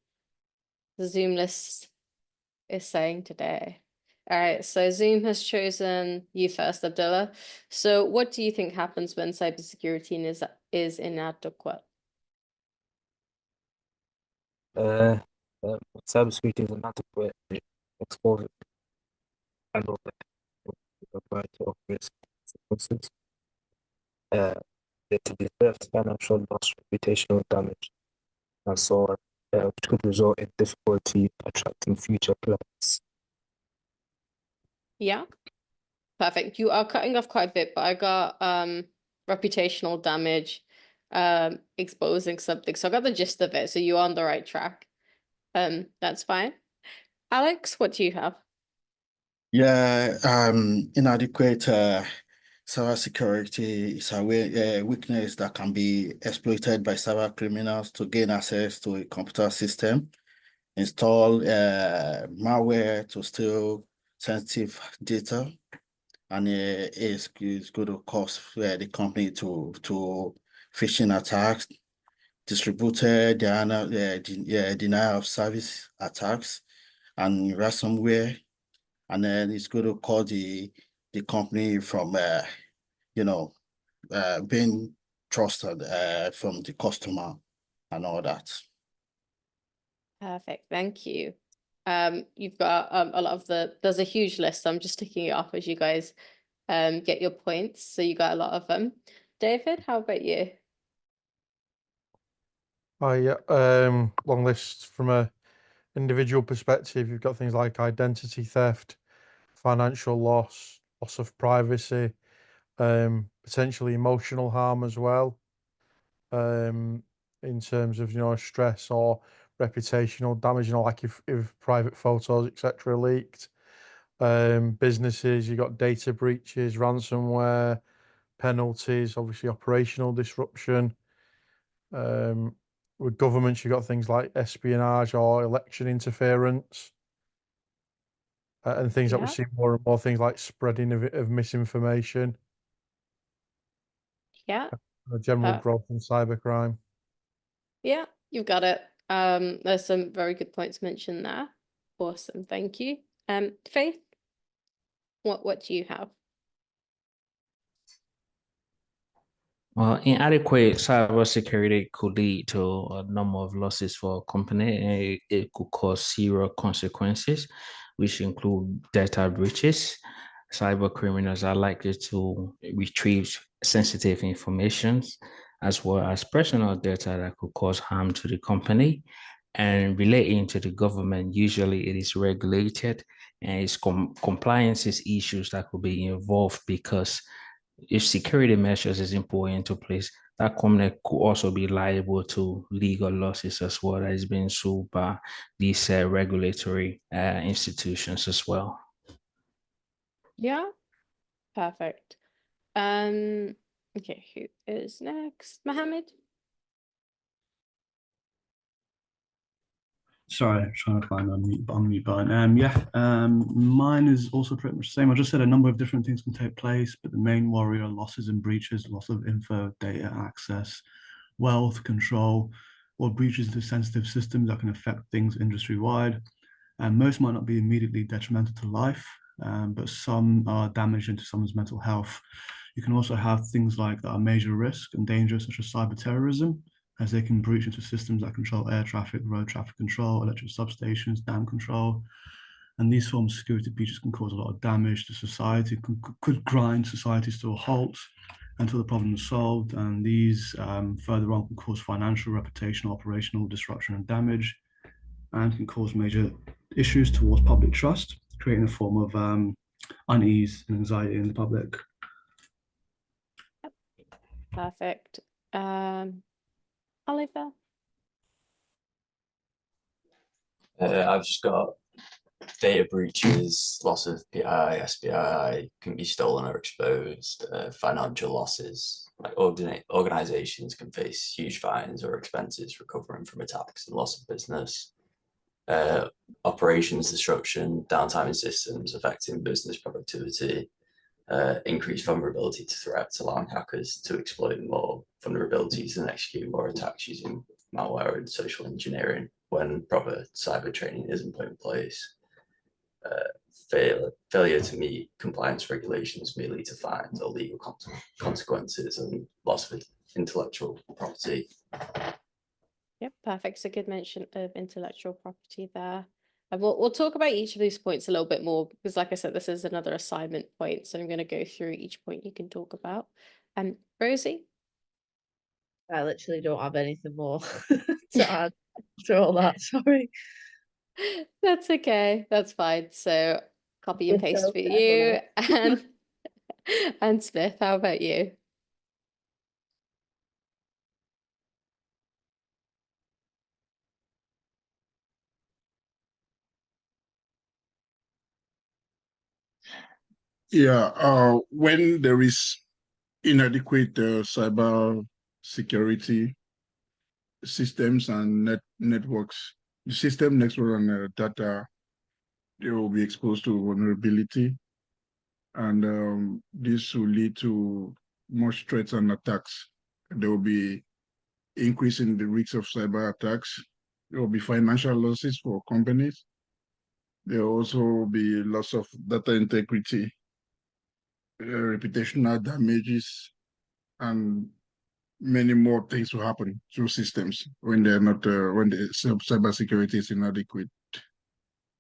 Zoom list is saying today. All right, so Zoom has chosen you first, Abdullah. So what do you think happens when cybersecurity is inadequate?
Uh, Cybersecurity is inadequate. It exposes and all the variety of risk consequences. To the theft, financial loss, reputational damage, and so on, which could result in difficulty attracting future clients.
Yeah, perfect. You are cutting off quite a bit, but I got reputational damage, exposing something. So I got the gist of it. So you're on the right track. That's fine. Alex, what do you have?
Yeah, inadequate cybersecurity is a weakness that can be exploited by cyber criminals to gain access to a computer system, install malware to steal sensitive data, and it's going to cause the company to phishing attacks, distributed denial of service attacks, and ransomware, and then it's going to cause the company from being trusted from the customer and all that.
Perfect, thank you. You've got a lot of there's a huge list. I'm just ticking it off as you guys get your points. So you got a lot of them. David, how about you?
Oh yeah, long list from a individual perspective. You've got things like identity theft, financial loss, loss of privacy, potentially emotional harm as well. In terms of stress or reputational damage, like if private photos etc. are leaked. Businesses, you got data breaches, ransomware, penalties, obviously operational disruption. With governments, you got things like espionage or election interference, and things that we
Yeah.
see more and more, things like spreading of misinformation.
Yeah,
The general
Uh,
growth in cybercrime.
yeah, you've got it. There's some very good points mentioned there. Awesome, thank you. Faith, what do you have?
Well, inadequate cybersecurity could lead to a number of losses for a company, and it could cause serious consequences, which include data breaches. Cyber criminals are likely to retrieve sensitive information as well as personal data that could cause harm to the company. And relating to the government, usually it is regulated and it's compliance issues that could be involved, because if security measures isn't put into place, that company could also be liable to legal losses as well, that is being sued by these regulatory institutions as well.
Yeah, perfect. Okay, who is next? Mohammed?
Sorry, trying to find the unmute button. Mine is also pretty much the same. I just said a number of different things can take place, but the main worry are losses and breaches, loss of info, data access, wealth, control, or breaches to sensitive systems that can affect things industry-wide. And most might not be immediately detrimental to life, but some are damaging to someone's mental health. You can also have things like that are major risk and dangerous, such as cyber terrorism, as they can breach into systems that control air traffic, road traffic control, electric substations, dam control. And these forms of security breaches can cause a lot of damage to society, could grind societies to a halt until the problem is solved. And these further on can cause financial, reputational, operational disruption and damage, and can cause major issues towards public trust, creating a form of unease and anxiety in the public.
Perfect. Oliver?
I've just got data breaches, loss of PI, SPI can be stolen or exposed, financial losses. Like organizations can face huge fines or expenses recovering from attacks and loss of business. Operations disruption, downtime in systems affecting business productivity, increased vulnerability to threats, allowing hackers to exploit more vulnerabilities and execute more attacks using malware and social engineering when proper cyber training isn't put in place. Failure to meet compliance regulations may lead to fines or legal consequences and loss of intellectual property.
Yep, perfect. So good mention of intellectual property there. And we'll talk about each of these points a little bit more, because like I said, this is another assignment point. So I'm going to go through each point you can talk about. Rosie?
I literally don't have anything more to add to all that. Sorry.
That's okay. That's fine. So copy and paste for
Okay,
you. And Smith, how about you?
Yeah, when there is inadequate cyber security systems and networks, the system network and data, they will be exposed to vulnerability, and this will lead to more threats and attacks. There will be increase in the risk of cyber attacks. There will be financial losses for companies. There will also be loss of data integrity, reputational damages, and many more things will happen through systems when they're not when the cybersecurity is inadequate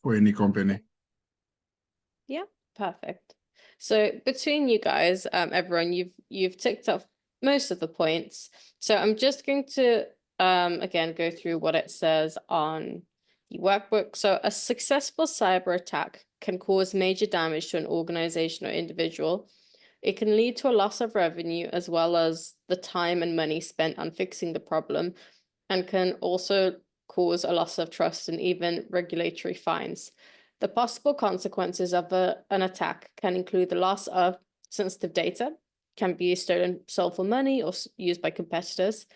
for any company.
Yeah, perfect. So between you guys, everyone, you've ticked off most of the points. So I'm just going to again go through what it says on the workbook. So a successful cyber attack can cause major damage to an organization or individual. It can lead to a loss of revenue as well as the time and money spent on fixing the problem, and can also cause a loss of trust and even regulatory fines. The possible consequences of an attack can include the loss of sensitive data, can be stolen, sold for money, or used by competitors.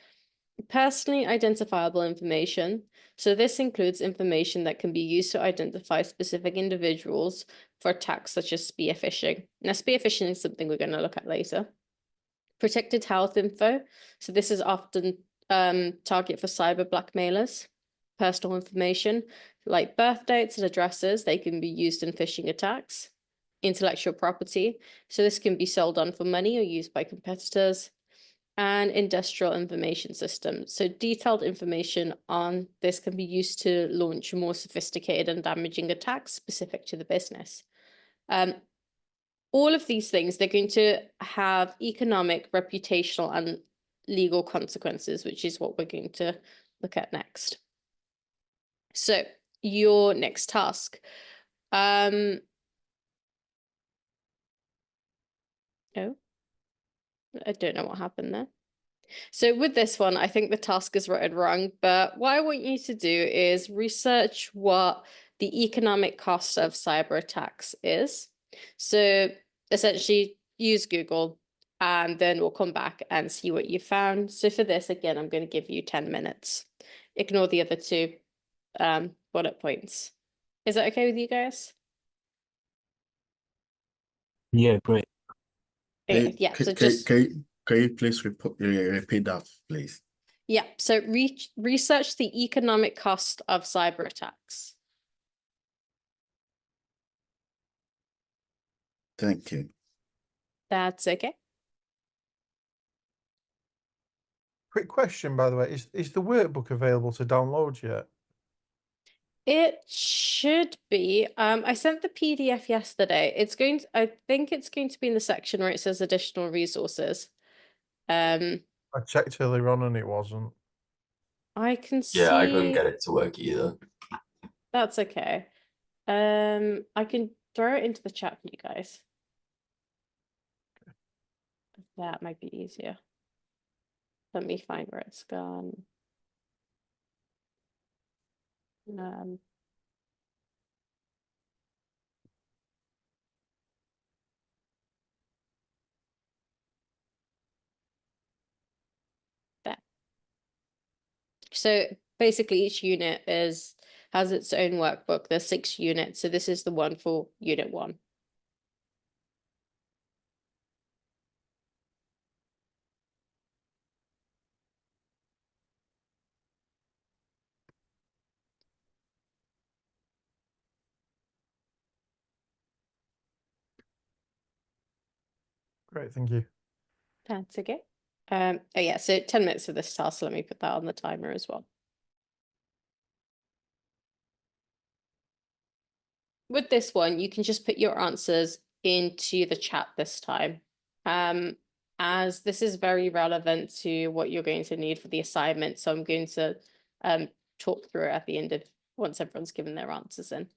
Personally identifiable information. So this includes information that can be used to identify specific individuals for attacks such as spear phishing. Now, spear phishing is something we're going to look at later. Protected health info. So this is often target for cyber blackmailers. Personal information like birth dates and addresses, they can be used in phishing attacks. Intellectual property. So this can be sold on for money or used by competitors. And industrial information systems. So detailed information on this can be used to launch more sophisticated and damaging attacks specific to the business. All of these things, they're going to have economic, reputational, and legal consequences, which is what we're going to look at next. So your next task. Oh, I don't know what happened there. So with this one, I think the task is written wrong, but what I want you to do is research what the economic cost of cyber attacks is. So essentially use Google and then we'll come back and see what you found. So for this, again, I'm going to give you 10 minutes. Ignore the other two bullet points. Is that okay with you guys?
Yeah, great.
Okay, yeah, so just...
Can you please repeat that, please?
Yeah, so research the economic cost of cyber attacks.
Thank you.
That's okay.
Quick question, by the way, is the workbook available to download yet?
It should be. I sent the PDF yesterday. I think it's going to be in the section where it says additional resources.
I checked earlier on and it wasn't.
I can
Yeah, I couldn't
see.
get it to work either.
That's okay. I can throw it into the chat for you guys. That might be easier. Let me find where it's gone. There. So basically each unit has its own workbook. There's 6 units, so this is the one for unit 1.
Great, thank you.
That's okay. Oh yeah, so 10 minutes for this task. So let me put that on the timer as well. With this one, you can just put your answers into the chat this time. As this is very relevant to what you're going to need for the assignment. So I'm going to talk through it at the end of once everyone's given their answers in.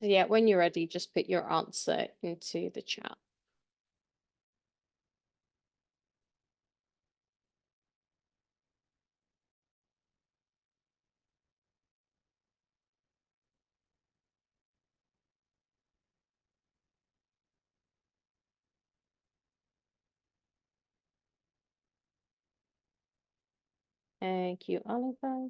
So yeah, when you're ready, just put your answer into the chat. Thank you, Oliver.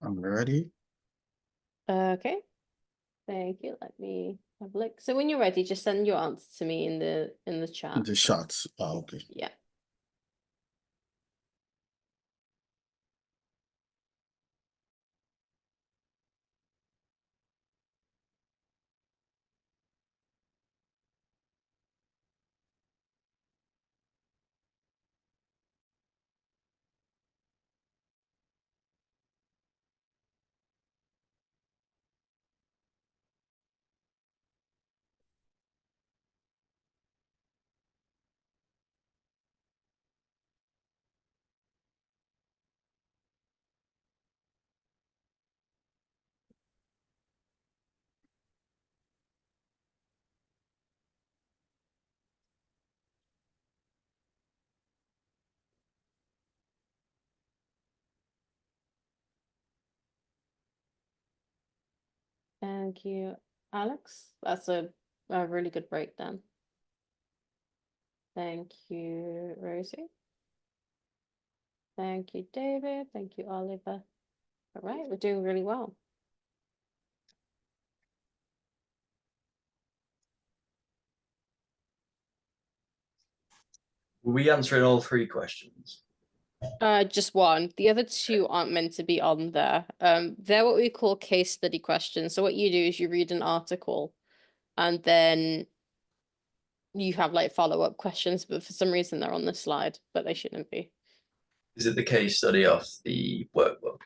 I'm ready.
Okay. Thank you. Let me have a look. So when you're ready, just send your answer to me in the chat.
The shots. Oh, okay.
Yeah. Thank you, Alex. That's a really good breakdown. Thank you, Rosie. Thank you, David. Thank you, Oliver. All right, we're doing really well.
Were we answering all three questions?
Just one. The other two aren't meant to be on there. They're what we call case study questions. So what you do is you read an article and then you have like follow-up questions, but for some reason they're on the slide, but they shouldn't be.
Is it the case study off the workbook?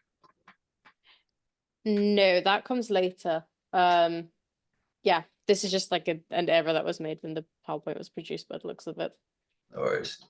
No, that comes later. Yeah, this is just like an error that was made when the PowerPoint was produced by the looks of it.
No worries.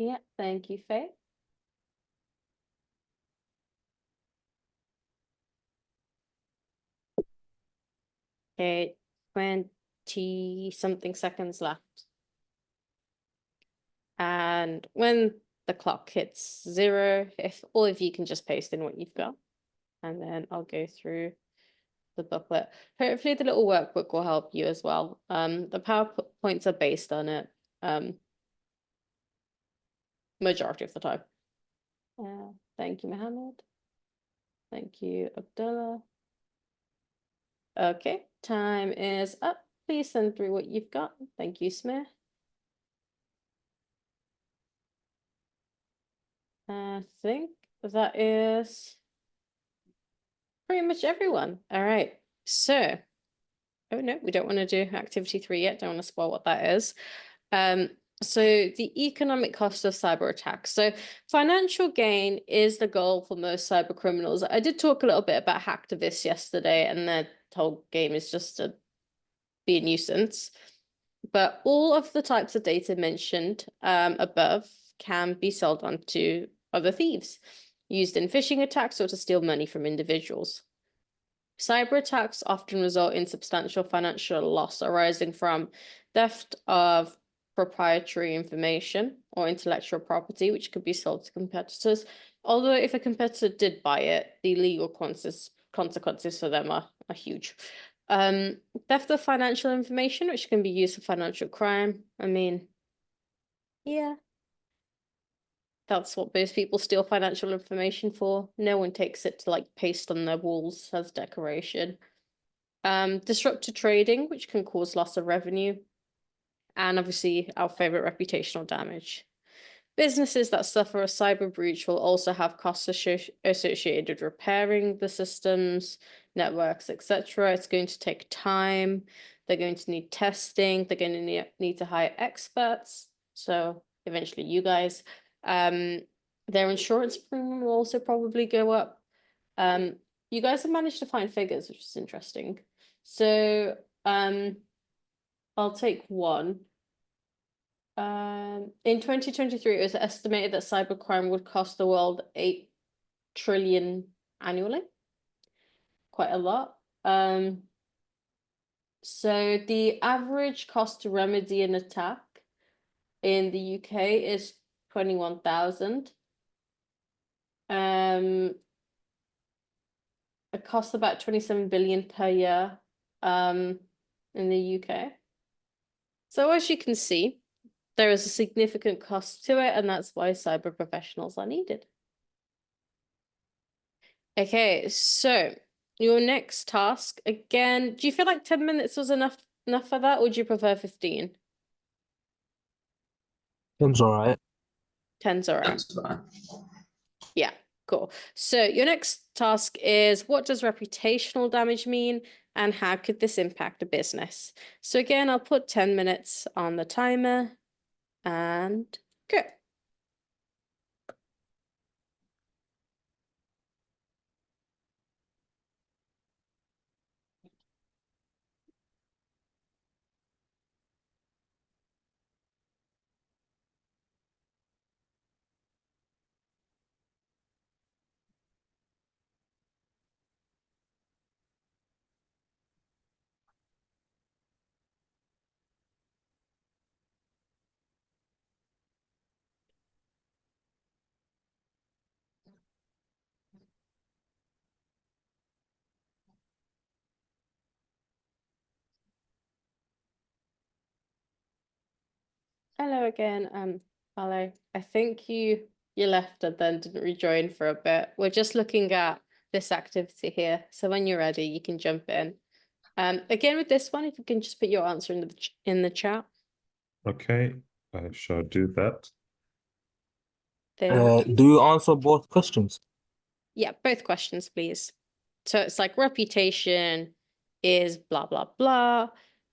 Yeah, thank you, Faye. Okay, 20 something seconds left. And when the clock hits 0, if all of you can just paste in what you've got, and then I'll go through the booklet. Hopefully the little workbook will help you as well. The PowerPoints are based on it, majority of the time. Thank you, Mohammed. Thank you, Abdullah. Okay, time is up. Please send through what you've got. Thank you, Smith. I think that is pretty much everyone. All right, so, oh no, we don't want to do activity 3 yet. Don't want to spoil what that is. So the economic cost of cyber attacks. So financial gain is the goal for most cyber criminals. I did talk a little bit about hacktivists yesterday, and their whole game is just to be a nuisance. But all of the types of data mentioned above can be sold on to other thieves, used in phishing attacks or to steal money from individuals. Cyber attacks often result in substantial financial loss arising from theft of proprietary information or intellectual property, which could be sold to competitors. Although if a competitor did buy it, the legal consequences for them are huge. Theft of financial information, which can be used for financial crime. I mean, yeah. That's what most people steal financial information for. No one takes it to like paste on their walls as decoration. Disrupted trading, which can cause loss of revenue. And obviously our favorite, reputational damage. Businesses that suffer a cyber breach will also have costs associated with repairing the systems, networks, etc. It's going to take time. They're going to need testing. They're going to need to hire experts. So eventually you guys. Their insurance premium will also probably go up. You guys have managed to find figures, which is interesting. So I'll take one. In 2023, it was estimated that cybercrime would cost the world 8 trillion annually. Quite a lot. So the average cost to remedy an attack in the UK is 21,000. It costs about 27 billion per year in the UK. So as you can see, there is a significant cost to it, and that's why cyber professionals are needed. Okay, so your next task, again, do you feel like 10 minutes was enough for that, or would you prefer 15?
10's all right.
10's all right.
That's fine.
Yeah, cool. So your next task is, what does reputational damage mean, and how could this impact a business? So again, I'll put 10 minutes on the timer, and go. Hello again, Valo. I think you left and then didn't rejoin for a bit. We're just looking at this activity here. So when you're ready, you can jump in. Again with this one, if you can just put your answer in the chat.
Okay, I shall do that.
Thank you.
Do you answer both questions?
Yeah, both questions, please. So it's like reputation is blah, blah, blah.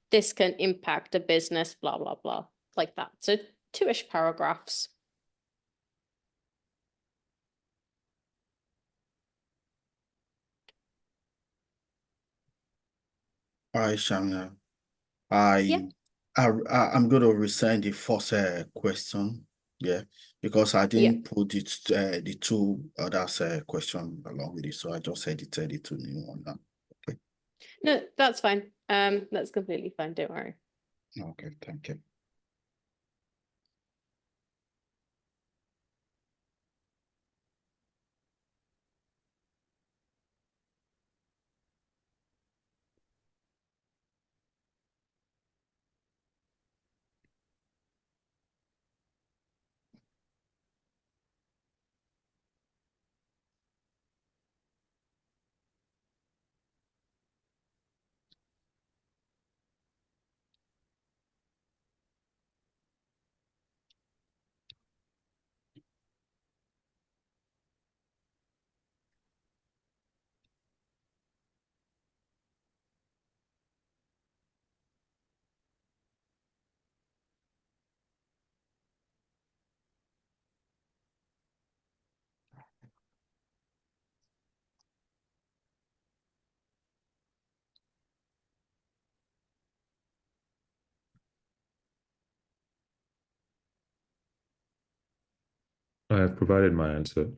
This can impact a business, blah, blah, blah, like that. So 2-ish paragraphs.
Hi, Shamna.
Yeah.
I'm going to resend the first question. Yeah, because I
Yeah.
didn't put it the two others question along with it, so I just edited it to new one now. Okay.
No, that's fine. That's completely fine. Don't worry.
Okay, thank you.
I have provided my answer.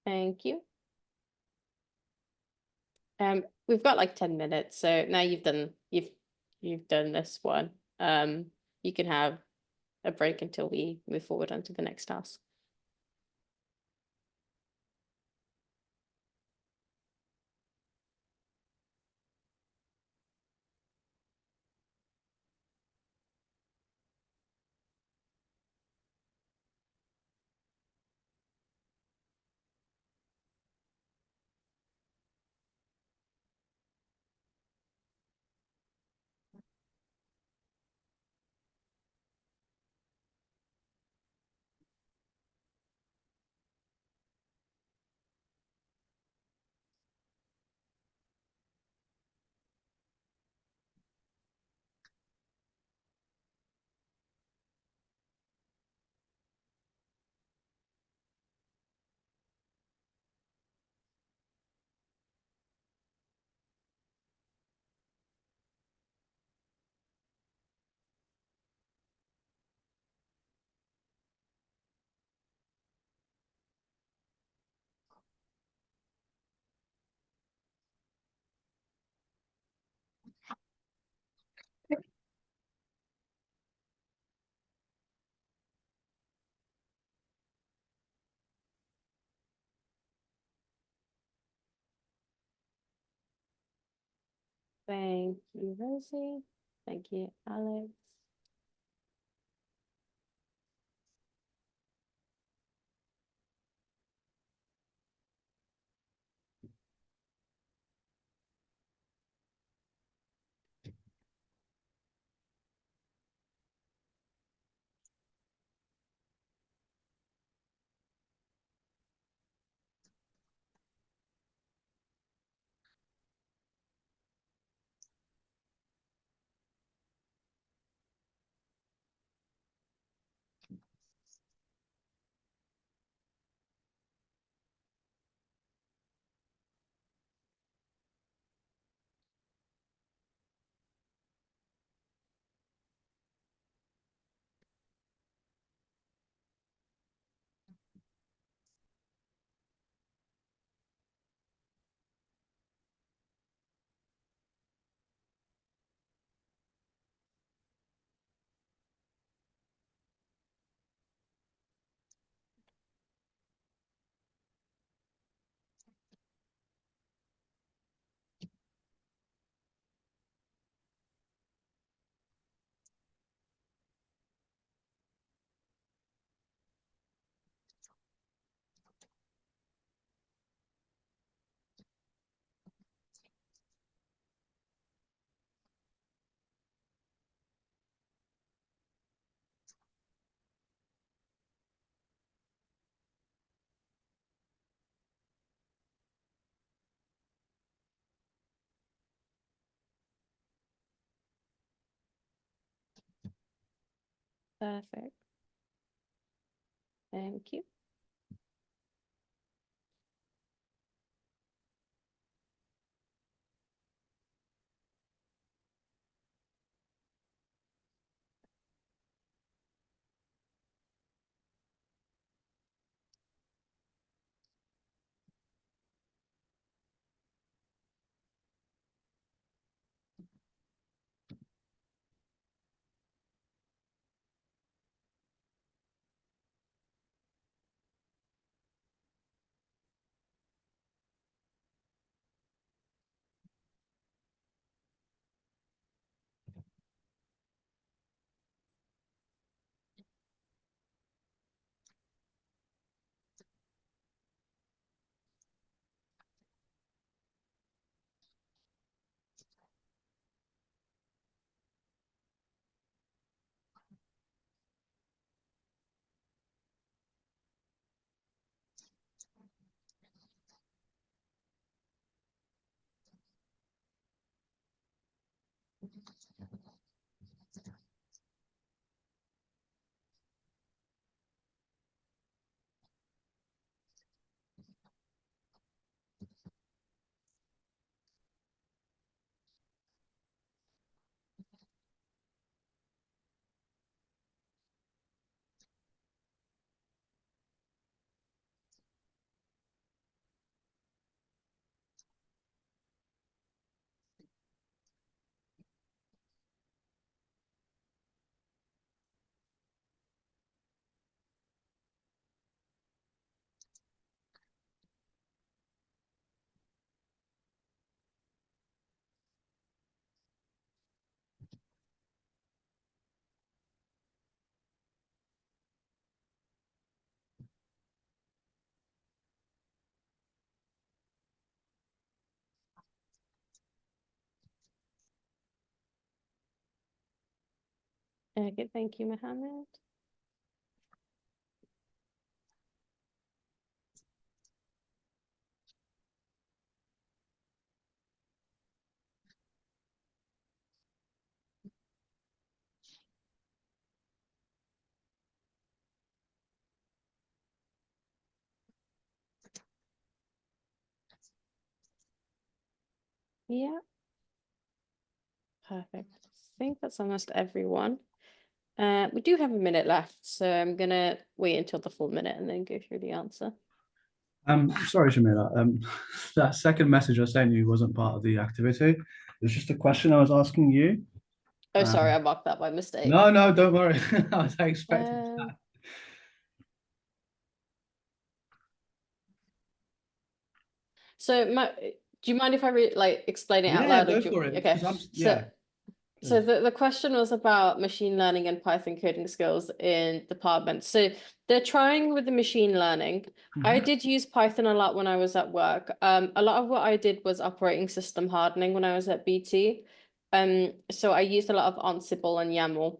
Thank you. We've got like 10 minutes, so now you've done this one. You can have a break until we move forward onto the next task. Thank you, Rosie. Thank you, Alex. Perfect. Thank you. Okay, thank you, Mohammed. Yeah, perfect. I think that's almost everyone. We do have a minute left, so I'm gonna wait until the full minute and then go through the answer.
Sorry, Shamila. That second message I sent you wasn't part of the activity. It was just a question I was asking you.
Oh, sorry, I marked that by mistake.
No, don't worry. I was expecting that.
So, do you mind if I explain it out
Yeah,
loud?
go
Or do
for it.
okay. So the question was about machine learning and Python coding skills in departments. So they're trying with the machine learning. I did use Python a lot when I was at work. A lot of what I did was operating system hardening when I was at BT. So I used a lot of Ansible and YAML.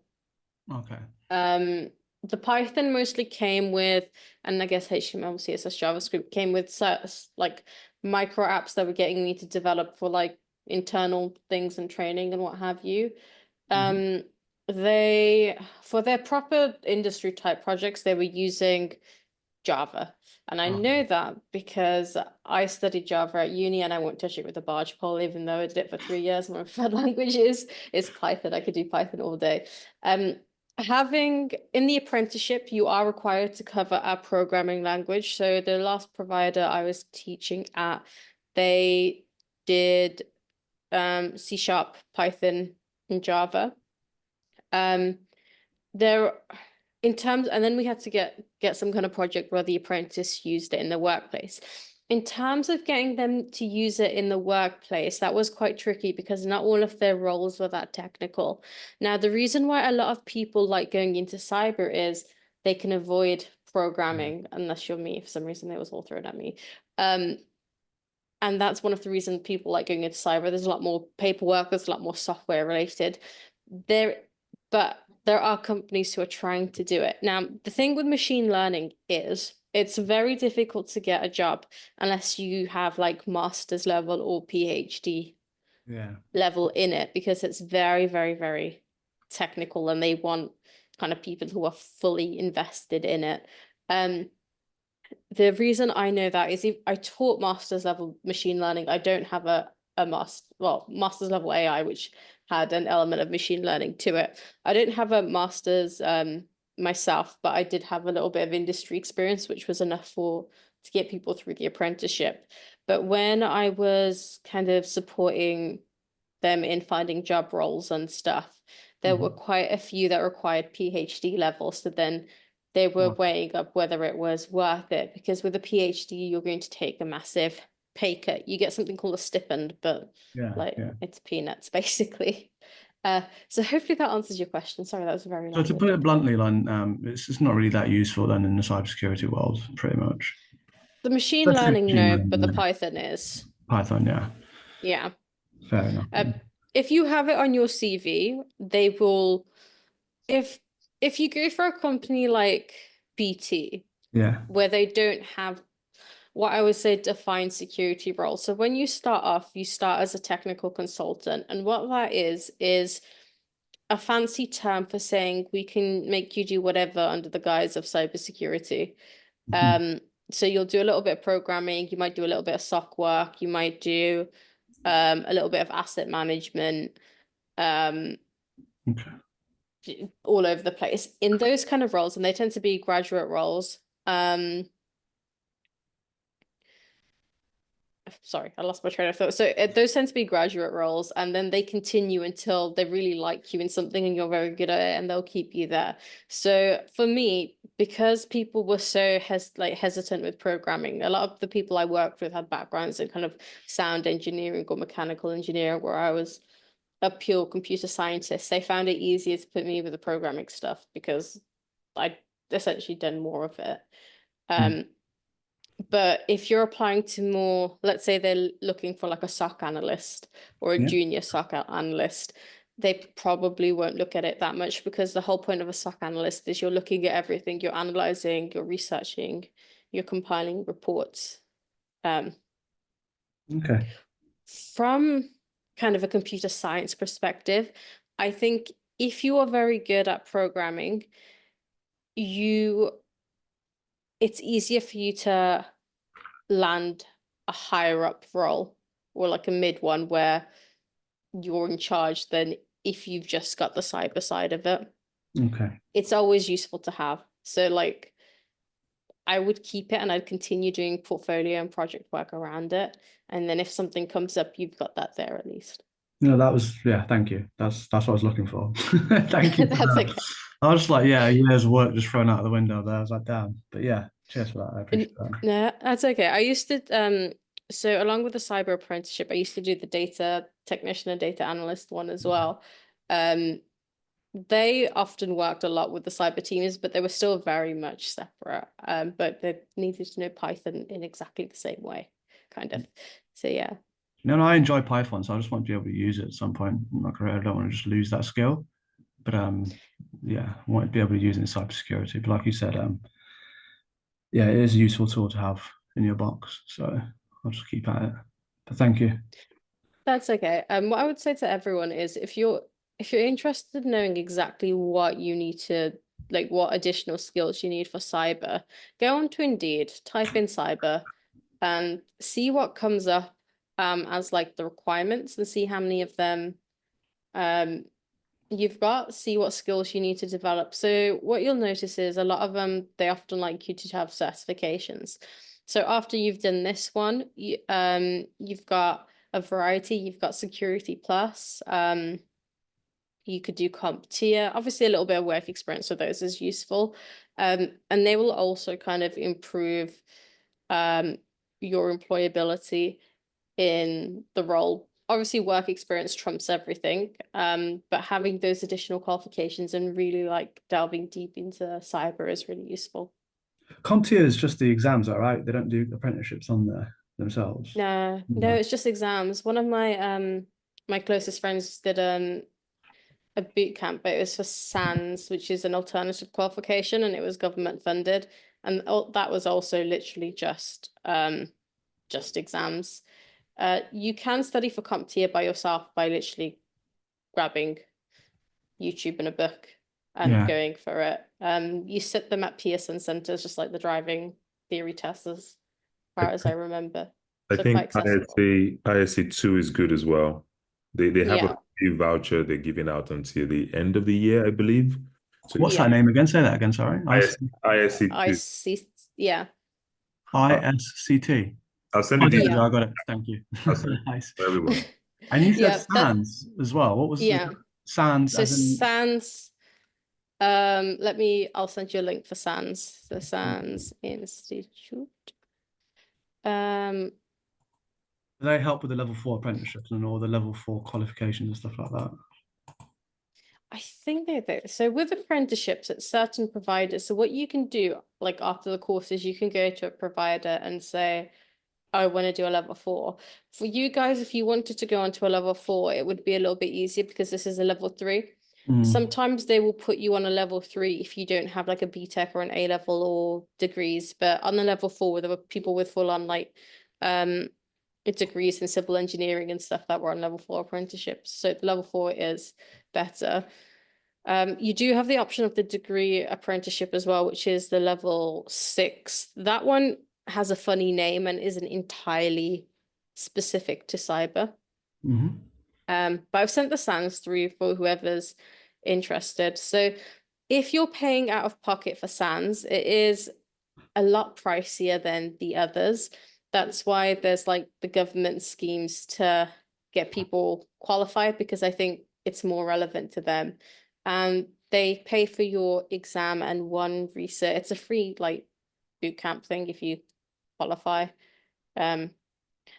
Okay.
The Python mostly came with, and I guess HTML, CSS, JavaScript came with like micro apps that were getting me to develop for like internal things and training and what have you. They, for their proper industry type projects, they were using Java. And I know that because I studied Java at uni and I won't touch it with a barge pole, even though I did it for 3 years. My preferred language is Python. I could do Python all day. Having in the apprenticeship, you are required to cover a programming language. So the last provider I was teaching at, they did C#, Python, and Java. There in terms, and then we had to get some kind of project where the apprentice used it in the workplace. In terms of getting them to use it in the workplace, that was quite tricky because not all of their roles were that technical. Now, the reason why a lot of people like going into cyber is they can avoid programming, unless you're me. For some reason, it was all thrown at me. And that's one of the reasons people like going into cyber. There's a lot more paperwork, there's a lot more software related. But there are companies who are trying to do it. Now, the thing with machine learning is it's very difficult to get a job unless you have like master's level or PhD level in it, because it's very, very, very technical and they want kind of people who are fully invested in it. The reason I know that is if I taught master's level machine learning, I don't have a master's level AI, which had an element of machine learning to it. I don't have a master's myself, but I did have a little bit of industry experience, which was enough to get people through the apprenticeship. But when I was kind of supporting them in finding job roles and stuff, there were quite a few that required PhD levels. So then they were weighing up whether it was worth it, because with a PhD, you're going to take a massive pay cut. You get something called a stipend, but it's peanuts basically. So hopefully that answers your question. Sorry, that was very long.
So to put it bluntly, like, it's not really that useful then in the cybersecurity world, pretty much.
The machine learning, no, but the Python is.
Python, yeah.
Yeah.
Fair enough.
If you have it on your CV, they will. If you go for a company like BT,
Yeah.
where they don't have, what I would say define security role. So when you start off, you start as a technical consultant, and what that is a fancy term for saying we can make you do whatever under the guise of cybersecurity. So you'll do a little bit of programming, you might do a little bit of SOC work, you might do a little bit of asset management,
Okay.
all over the place in those kind of roles, and they tend to be graduate roles. Sorry, I lost my train of thought. So those tend to be graduate roles, and then they continue until they really like you in something and you're very good at it, and they'll keep you there. So for me, because people were so hesitant with programming, a lot of the people I worked with had backgrounds in kind of sound engineering or mechanical engineering, where I was a pure computer scientist. They found it easier to put me with the programming stuff because I'd essentially done more of it. But if you're applying to more, let's say they're looking for like a SOC analyst or a junior SOC analyst, they probably won't look at it that much, because the whole point of a SOC analyst is you're looking at everything, you're analyzing, you're researching, you're compiling reports.
Okay.
From kind of a computer science perspective, I think if you are very good at programming, it's easier for you to land a higher up role or like a mid one where you're in charge than if you've just got the cyber side of it.
Okay.
It's always useful to have. So like I would keep it and I'd continue doing portfolio and project work around it. And then if something comes up, you've got that there at least.
No, that was thank you. That's what I was looking for. Thank you for
That's
that.
okay.
I was just like, yeah, a year's work just thrown out of the window there. I was like, damn. But yeah, cheers for that. I appreciate that.
No, that's okay. I used to so along with the cyber apprenticeship, I used to do the data technician and data analyst one as well. They often worked a lot with the cyber teams, but they were still very much separate. But they needed to know Python in exactly the same way, kind of. So yeah.
No, I enjoy Python, so I just want to be able to use it at some point in my career. I don't want to just lose that skill. But yeah, I want to be able to use it in cybersecurity. But like you said, yeah, it is a useful tool to have in your box. So I'll just keep at it. But thank you.
That's okay. What I would say to everyone is if you're interested in knowing exactly what you need to, like what additional skills you need for cyber, go on to Indeed, type in cyber and see what comes up as like the requirements, and see how many of them you've got, see what skills you need to develop. So what you'll notice is a lot of them, they often like you to have certifications. So after you've done this one, you've got a variety. You've got Security Plus. You could do CompTIA. Obviously, a little bit of work experience with those is useful. And they will also kind of improve your employability in the role. Obviously, work experience trumps everything. But having those additional qualifications and really like delving deep into cyber is really useful.
CompTIA is just the exams, all right? They don't do apprenticeships on there themselves.
No, it's just exams. One of my my closest friends did a boot camp, but it was for SANS, which is an alternative qualification, and it was government funded. And that was also literally just exams. You can study for CompTIA by yourself by literally grabbing YouTube and a book and going for it. You sit them at Pearson centers, just like the driving theory tests, as far as I remember.
I
So
think
quite accessible.
ISC2 is good as well. They have
Yeah.
a free voucher they're giving out until the end of the year, I believe. So
What's that name again? Say that again, sorry.
ISC2.
Yeah.
ISCT.
I'll send you the
I got it. Thank you. Nice.
for everyone.
And you said SANS as well. What was the SANS?
So SANS, I'll send you a link for SANS, the SANS Institute.
They help with the level 4 apprenticeships and all the level 4 qualifications and stuff like that.
I think they do. So with apprenticeships at certain providers, so what you can do, like after the courses, you can go to a provider and say, I want to do a level 4. For you guys, if you wanted to go onto a level 4, it would be a little bit easier because this is a level 3. Sometimes they will put you on a level 3 if you don't have like a BTEC or an A level or degrees, but on the level 4 there were people with full on like degrees in civil engineering and stuff that were on level 4 apprenticeships. So the level 4 is better. You do have the option of the degree apprenticeship as well, which is the level 6. That one has a funny name and isn't entirely specific to cyber. But I've sent the SANS through for whoever's interested. So if you're paying out of pocket for SANS, it is a lot pricier than the others. That's why there's like the government schemes to get people qualified, because I think it's more relevant to them. And they pay for your exam and one research. It's a free like boot camp thing if you qualify.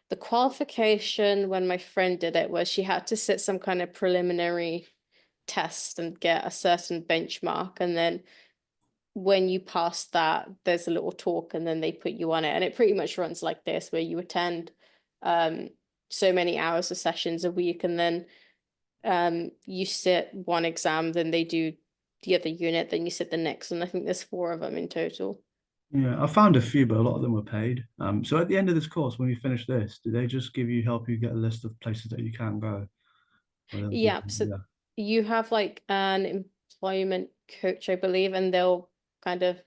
The qualification when my friend did it was she had to sit some kind of preliminary test and get a certain benchmark, and then when you pass that, there's a little talk and then they put you on it. And it pretty much runs like this, where you attend so many hours of sessions a week, and then you sit one exam, then they do the other unit, then you sit the next, and I think there's 4 of them in total.
Yeah, I found a few, but a lot of them were paid. So at the end of this course, when you finish this, do they just help you get a list of places that you can go?
Yeah, so you have like an employment coach, I believe, and they'll kind of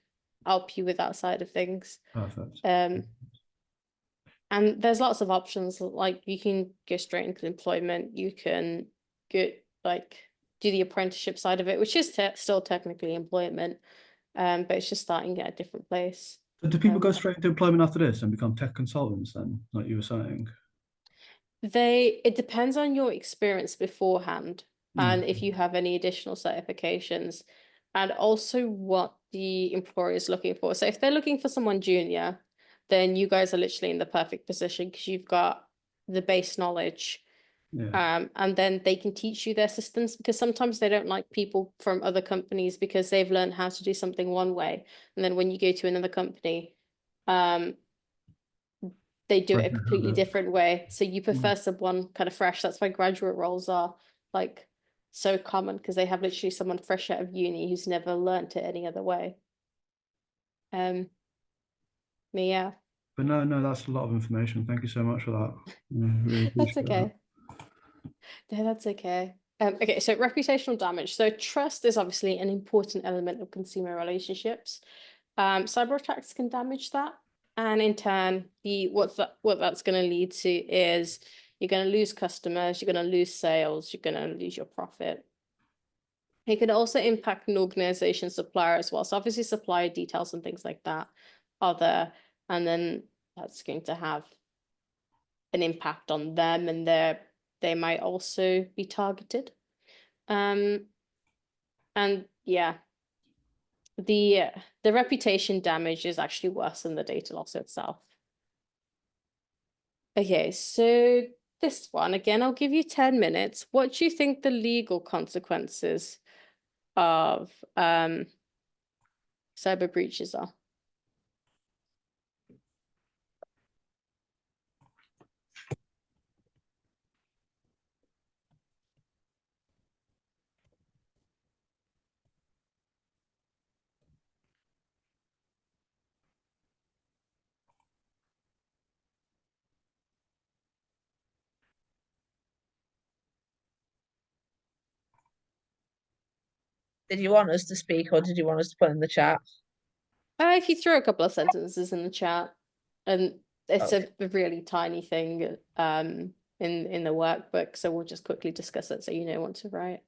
help you with that side of things.
Perfect.
And there's lots of options. Like you can go straight into employment. You can go like do the apprenticeship side of it, which is still technically employment, but it's just starting at a different place.
So do people go straight into employment after this and become tech consultants then, like you were saying?
It depends on your experience beforehand and if you have any additional certifications, and also what the employer is looking for. So if they're looking for someone junior, then you guys are literally in the perfect position because you've got the base knowledge. And then they can teach you their systems, because sometimes they don't like people from other companies because they've learned how to do something one way. And then when you go to another company, they do it a completely different way. So you prefer someone kind of fresh. That's why graduate roles are like so common, because they have literally someone fresh out of uni who's never learned it any other way. Yeah.
But no, that's a lot of information. Thank you so much for that. Really
That's
appreciate
okay. No, that's okay. Okay, so reputational damage. So trust is obviously an important element of consumer relationships. Cyber attacks can damage that. And in turn, what that's going to lead to is you're going to lose customers, you're going to lose sales, you're going to lose your profit. It can also impact an organization's supplier as well. So obviously supplier details and things like that are there. And then that's going to have an impact on them, and they might also be targeted. And yeah, the reputation damage is actually worse than the data loss itself. Okay, so this one, again, I'll give you 10 minutes. What do you think the legal consequences of cyber breaches are?
Did you want us to speak, or did you want us to put in the chat?
If you throw a couple of sentences in the chat, and it's a really tiny thing in the workbook, so we'll just quickly discuss it so you know what to write.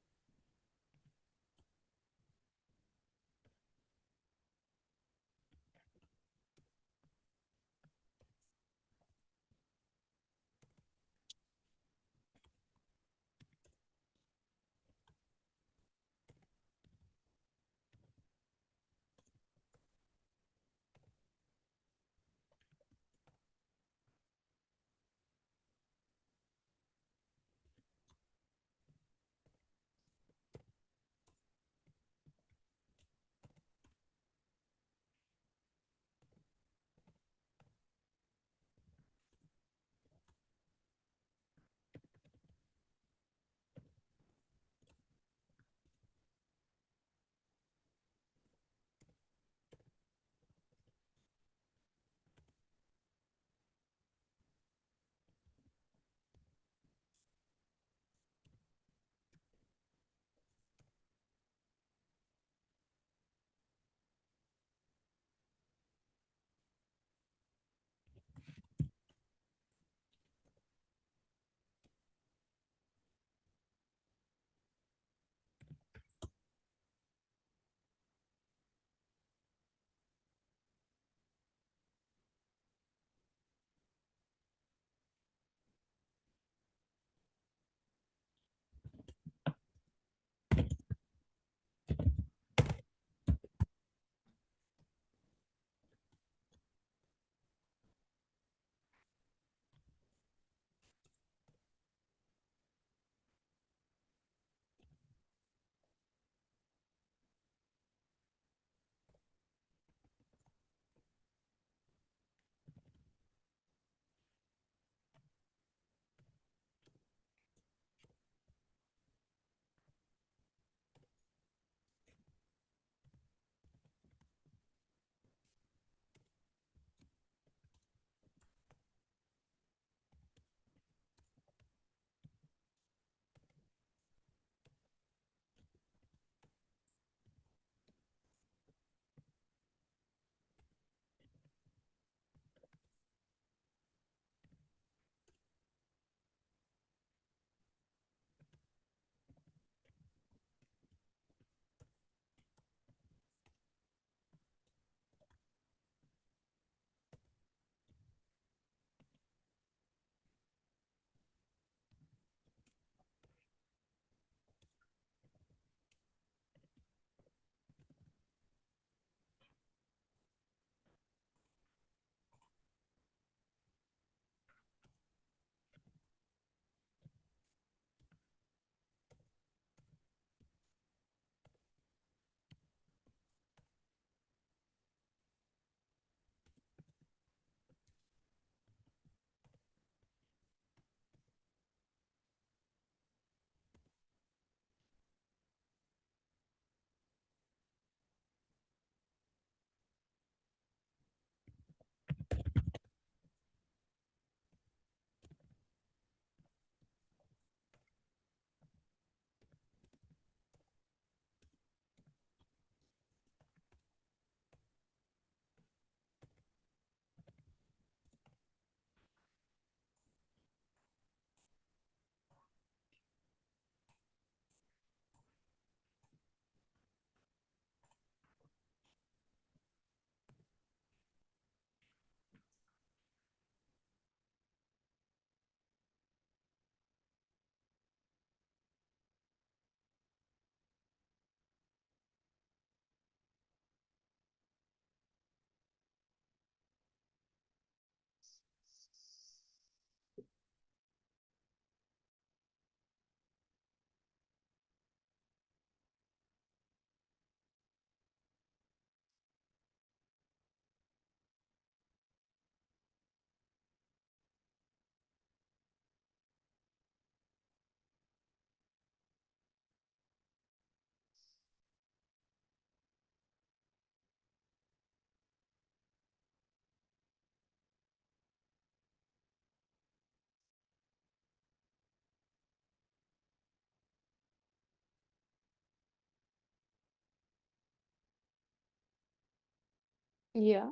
Yeah,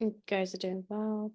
you guys are doing well.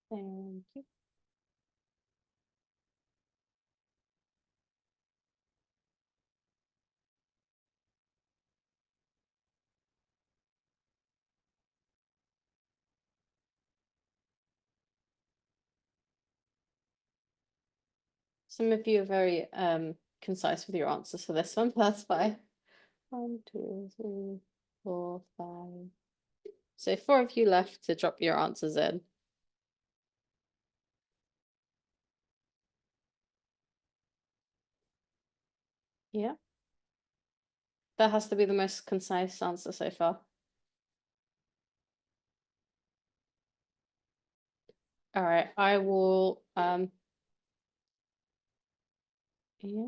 Thank you. Some of you are very concise with your answers for this one, but that's fine. 1, 2, 3, 4, 5. So 4 of you left to drop your answers in. Yeah. That has to be the most concise answer so far. All right, I will yeah,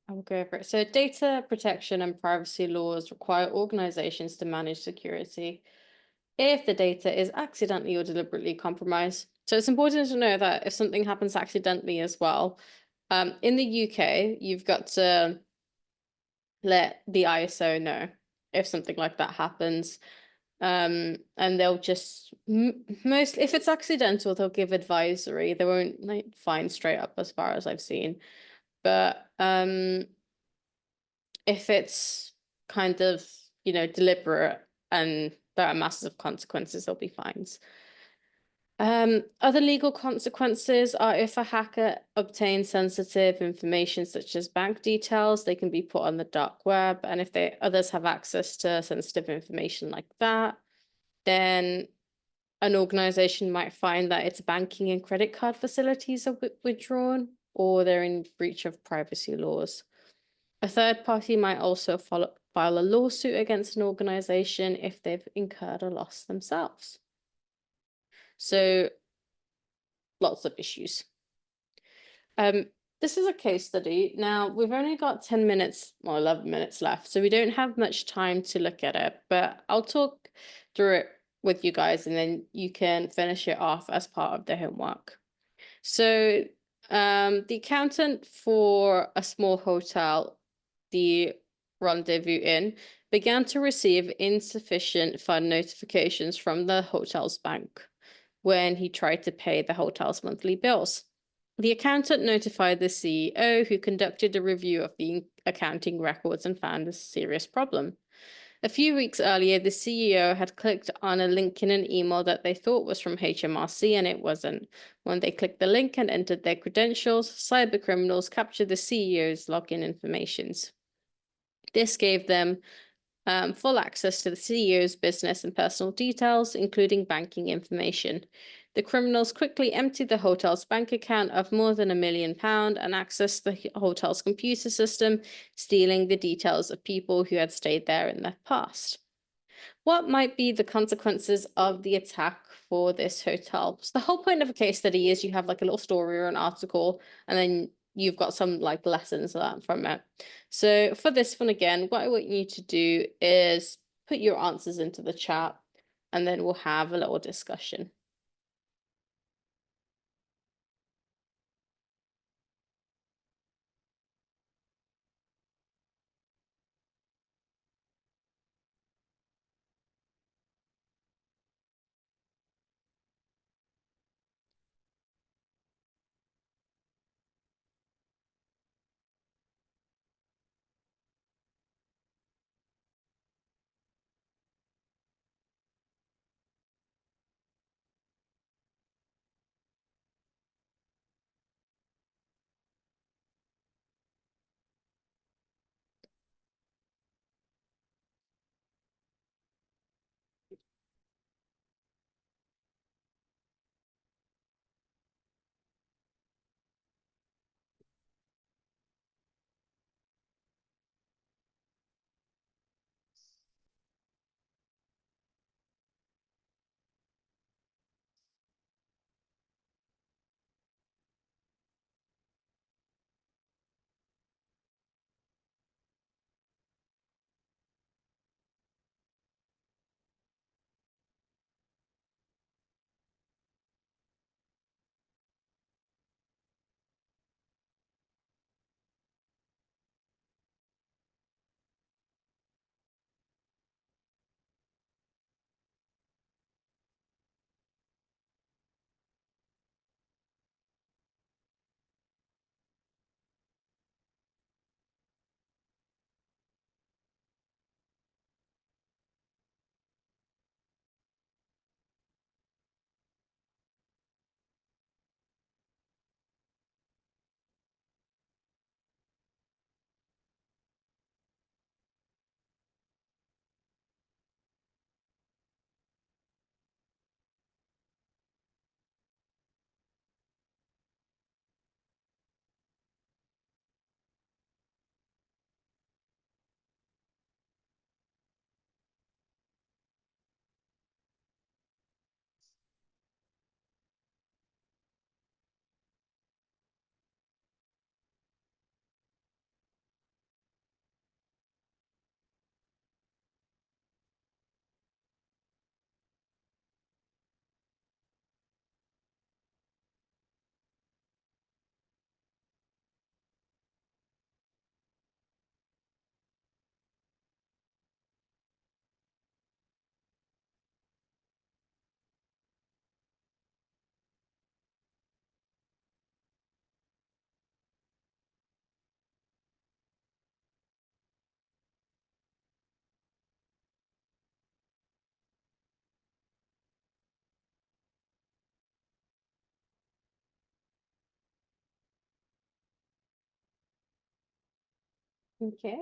I will go over it. So data protection and privacy laws require organizations to manage security if the data is accidentally or deliberately compromised. So it's important to know that if something happens accidentally as well, in the UK, you've got to let the ISO know if something like that happens. And they'll just most if it's accidental, they'll give advisory. They won't like fine straight up as far as I've seen. But if it's kind of, deliberate and there are massive consequences, there'll be fines. Other legal consequences are if a hacker obtains sensitive information such as bank details, they can be put on the dark web. And if others have access to sensitive information like that, then an organization might find that its banking and credit card facilities are withdrawn or they're in breach of privacy laws. A third party might also file a lawsuit against an organization if they've incurred a loss themselves. So lots of issues. This is a case study. Now, we've only got 10 minutes, or 11 minutes left, so we don't have much time to look at it, but I'll talk through it with you guys and then you can finish it off as part of the homework. So, the accountant for a small hotel, the Rendezvous Inn, began to receive insufficient fund notifications from the hotel's bank when he tried to pay the hotel's monthly bills. The accountant notified the CEO, who conducted a review of the accounting records and found a serious problem. A few weeks earlier, the CEO had clicked on a link in an email that they thought was from HMRC, and it wasn't. When they clicked the link and entered their credentials, cybercriminals captured the CEO's login informations. This gave them full access to the CEO's business and personal details, including banking information. The criminals quickly emptied the hotel's bank account of more than £1 million and accessed the hotel's computer system, stealing the details of people who had stayed there in the past. What might be the consequences of the attack for this hotel? So the whole point of a case study is you have like a little story or an article, and then you've got some like lessons learned from it. So for this one again, what I want you to do is put your answers into the chat, and then we'll have a little discussion. Okay.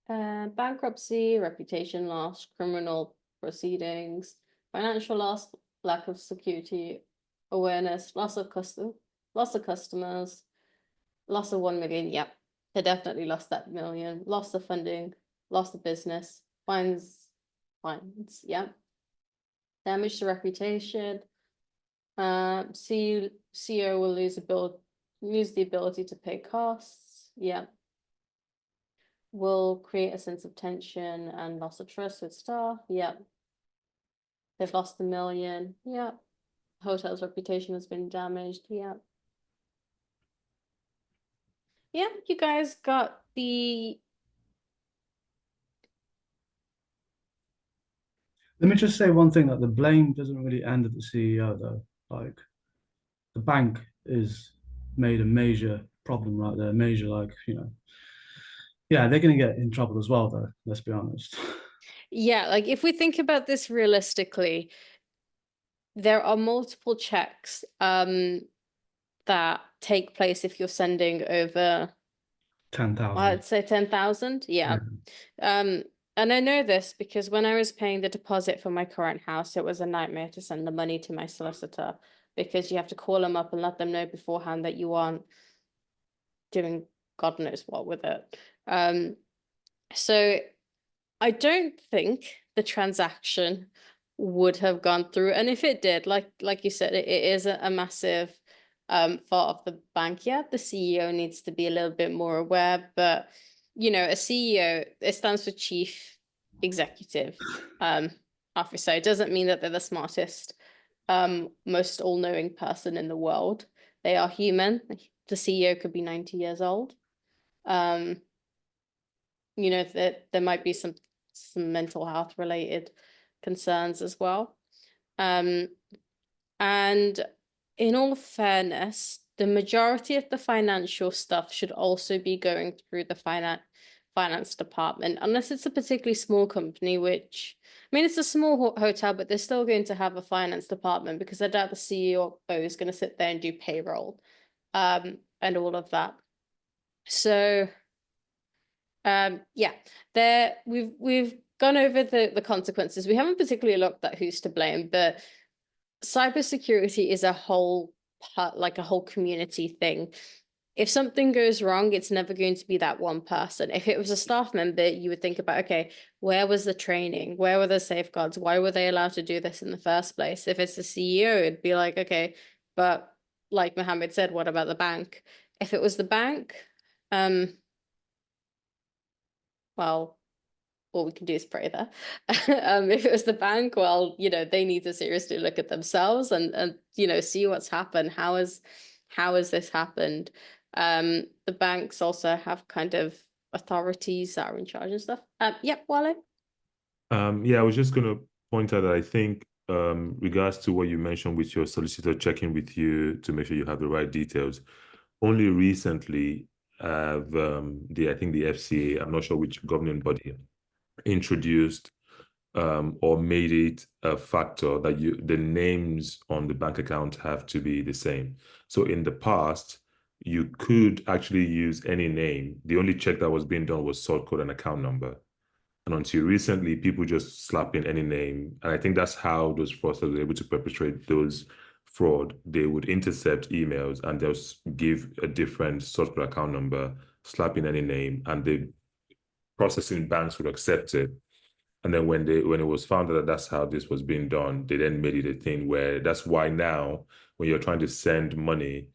Bankruptcy, reputation loss, criminal proceedings, financial loss, lack of security awareness, loss of customers, loss of 1 million. Yep, they definitely lost that million. Loss of funding, loss of business, fines. Yep. Damage to reputation. CEO will lose the ability to pay costs. Yep. Will create a sense of tension and loss of trust with staff. Yep. They've lost 1 million. Yep. Hotel's reputation has been damaged. Yep. Yeah, you guys got the.
Let me just say one thing, that the blame doesn't really end at the CEO though. Like, the bank is made a major problem right there, major, like, yeah, they're going to get in trouble as well though, let's be honest.
Yeah, like if we think about this realistically, there are multiple checks that take place if you're sending over
10,000.
I'd say 10,000. Yeah. And I know this because when I was paying the deposit for my current house, it was a nightmare to send the money to my solicitor because you have to call them up and let them know beforehand that you aren't doing God knows what with it. So I don't think the transaction would have gone through. And if it did, like you said, it is a massive fault of the bank. Yeah, the CEO needs to be a little bit more aware, but a CEO, it stands for Chief Executive Officer. It doesn't mean that they're the smartest, most all-knowing person in the world. They are human. The CEO could be 90 years old. That there might be some mental health related concerns as well. And in all fairness, the majority of the financial stuff should also be going through the finance department, unless it's a particularly small company, which, I mean, it's a small hotel, but they're still going to have a finance department because I doubt the CEO is going to sit there and do payroll and all of that. So yeah, we've gone over the consequences. We haven't particularly looked at who's to blame, but cybersecurity is a whole part, like a whole community thing. If something goes wrong, it's never going to be that one person. If it was a staff member, you would think about, okay, where was the training? Where were the safeguards? Why were they allowed to do this in the first place? If it's the CEO, it'd be like, okay, but like Mohammed said, what about the bank? If it was the bank, well, all we can do is pray there. If it was the bank, well, they need to seriously look at themselves and see what's happened. How has this happened? The banks also have kind of authorities that are in charge and stuff. Yep, Wale.
Yeah, I was just gonna point out that I think regards to what you mentioned with your solicitor checking with you to make sure you have the right details. Only recently have I think the FCA, I'm not sure which governing body, introduced or made it a factor that the names on the bank account have to be the same. So in the past, you could actually use any name. The only check that was being done was sort code and account number. And until recently, people just slap in any name. And I think that's how those fraudsters were able to perpetrate those fraud. They would intercept emails and they'll give a different source code account number, slap in any name, and the processing banks would accept it. And then when it was found that that's how this was being done, they then made it a thing where that's why now when you're trying to send money,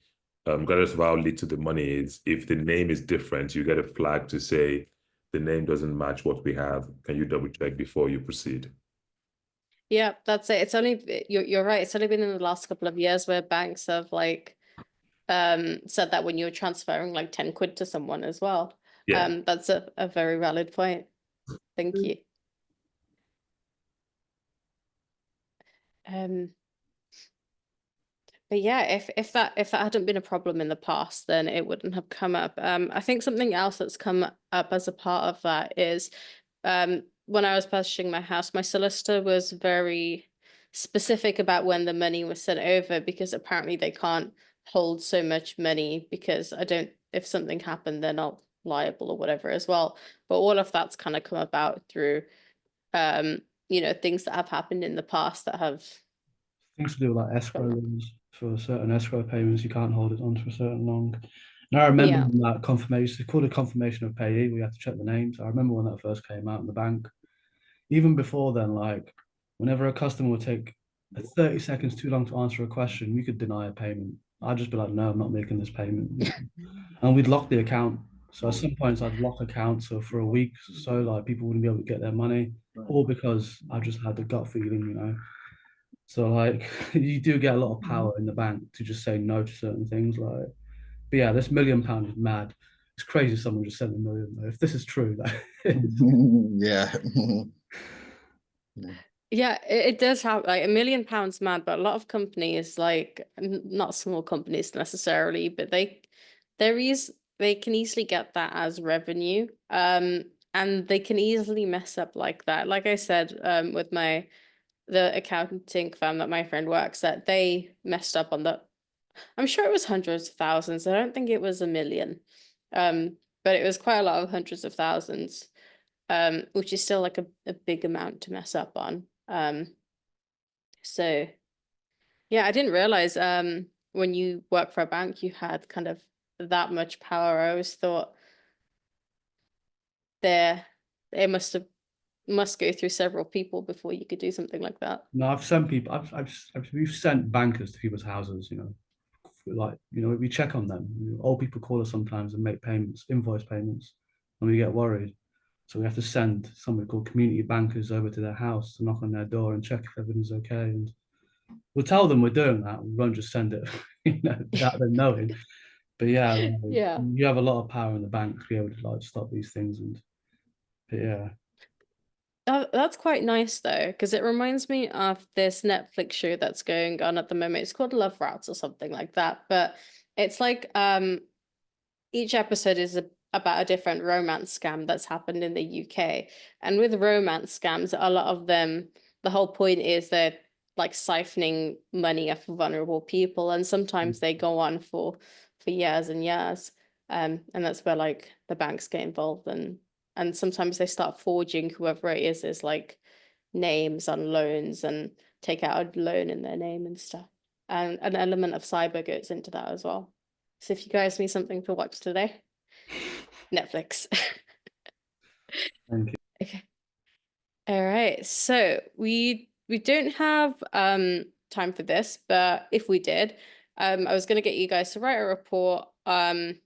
regardless of how little the money is, if the name is different, you get a flag to say the name doesn't match what we have. Can you double check before you proceed?
Yeah, that's it. It's only you're right. It's only been in the last couple of years where banks have said that when you're transferring like 10 quid to someone as well.
Yeah.
That's a very valid point. Thank you. But yeah, if that hadn't been a problem in the past, then it wouldn't have come up. I think something else that's come up as a part of that is when I was purchasing my house, my solicitor was very specific about when the money was sent over because apparently they can't hold so much money because if something happened, they're not liable or whatever as well. But all of that's kind of come about through, things that have happened in the past that have.
Things to do with like escrow rules for certain escrow payments. You can't hold it on for certain long. And I remember
Yeah.
when that confirmation, they called a confirmation of payee. We had to check the names. I remember when that first came out in the bank. Even before then, like whenever a customer would take 30 seconds too long to answer a question, we could deny a payment. I'd just be like, no, I'm not making this payment. And we'd lock the account. So at some points I'd lock accounts. So for a week, so like people wouldn't be able to get their money, all because I just had the gut feeling, you know. So like you do get a lot of power in the bank to just say no to certain things. Like, but yeah, this £1 million is mad. It's crazy someone just sent a million. If this is true, like,
Yeah.
Yeah, it does have like £1 million mad, but a lot of companies, like not small companies necessarily, but they can easily get that as revenue. And they can easily mess up like that. Like I said, with the accounting firm that my friend works at, they messed up on I'm sure it was hundreds of thousands. I don't think it was 1 million. But it was quite a lot of hundreds of thousands, which is still like a big amount to mess up on. So yeah, I didn't realize when you work for a bank you had kind of that much power. I always thought they must go through several people before you could do something like that.
no, I've sent people. We've sent bankers to people's houses. Like we check on them. Old people call us sometimes and make payments, invoice payments, and we get worried. So we have to send somebody called community bankers over to their house to knock on their door and check if everything's okay. And we'll tell them we're doing that. We won't just send it, without them knowing. But yeah, like,
Yeah.
you have a lot of power in the bank to be able to like stop these things. But yeah.
That's quite nice though, because it reminds me of this Netflix show that's going on at the moment. It's called Love Routes or something like that. But it's like each episode is about a different romance scam that's happened in the UK. And with romance scams, a lot of them, the whole point is they're like siphoning money off of vulnerable people, and sometimes they go on for years and years. And that's where like the banks get involved, and sometimes they start forging whoever it is like names on loans and take out a loan in their name and stuff. And an element of cyber goes into that as well. So if you guys need something to watch today, Netflix.
Thank you.
Okay. All right. So we don't have time for this, but if we did, I was going to get you guys to write a report on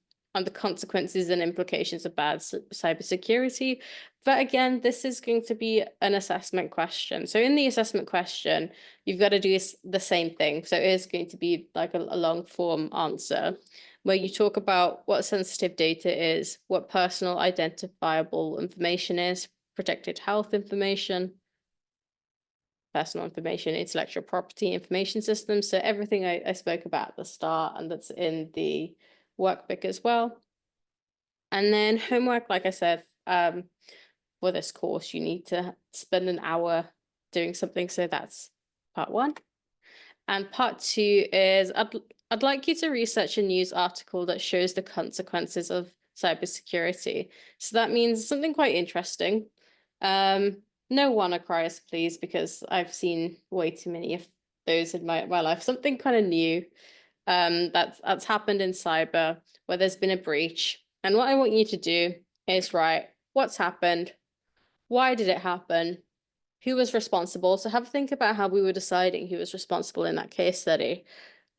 the consequences and implications of bad cybersecurity. But again, this is going to be an assessment question. So in the assessment question, you've got to do the same thing. So it is going to be like a long form answer where you talk about what sensitive data is, what personal identifiable information is, protected health information, personal information, intellectual property information systems. So everything I spoke about at the start, and that's in the workbook as well. And then homework, like I said, for this course, you need to spend an hour doing something. So that's part 1. And part 2 is I'd like you to research a news article that shows the consequences of cybersecurity. So that means something quite interesting. No WannaCries, please, because I've seen way too many of those in my life. Something kind of new that's happened in cyber where there's been a breach. And what I want you to do is write what's happened, why did it happen, who was responsible. So have a think about how we were deciding who was responsible in that case study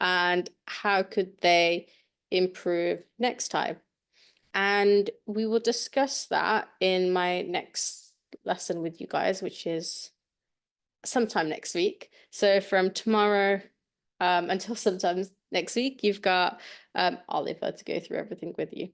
and how could they improve next time. And we will discuss that in my next lesson with you guys, which is sometime next week. So from tomorrow until sometime next week, you've got Oliver to go through everything with you.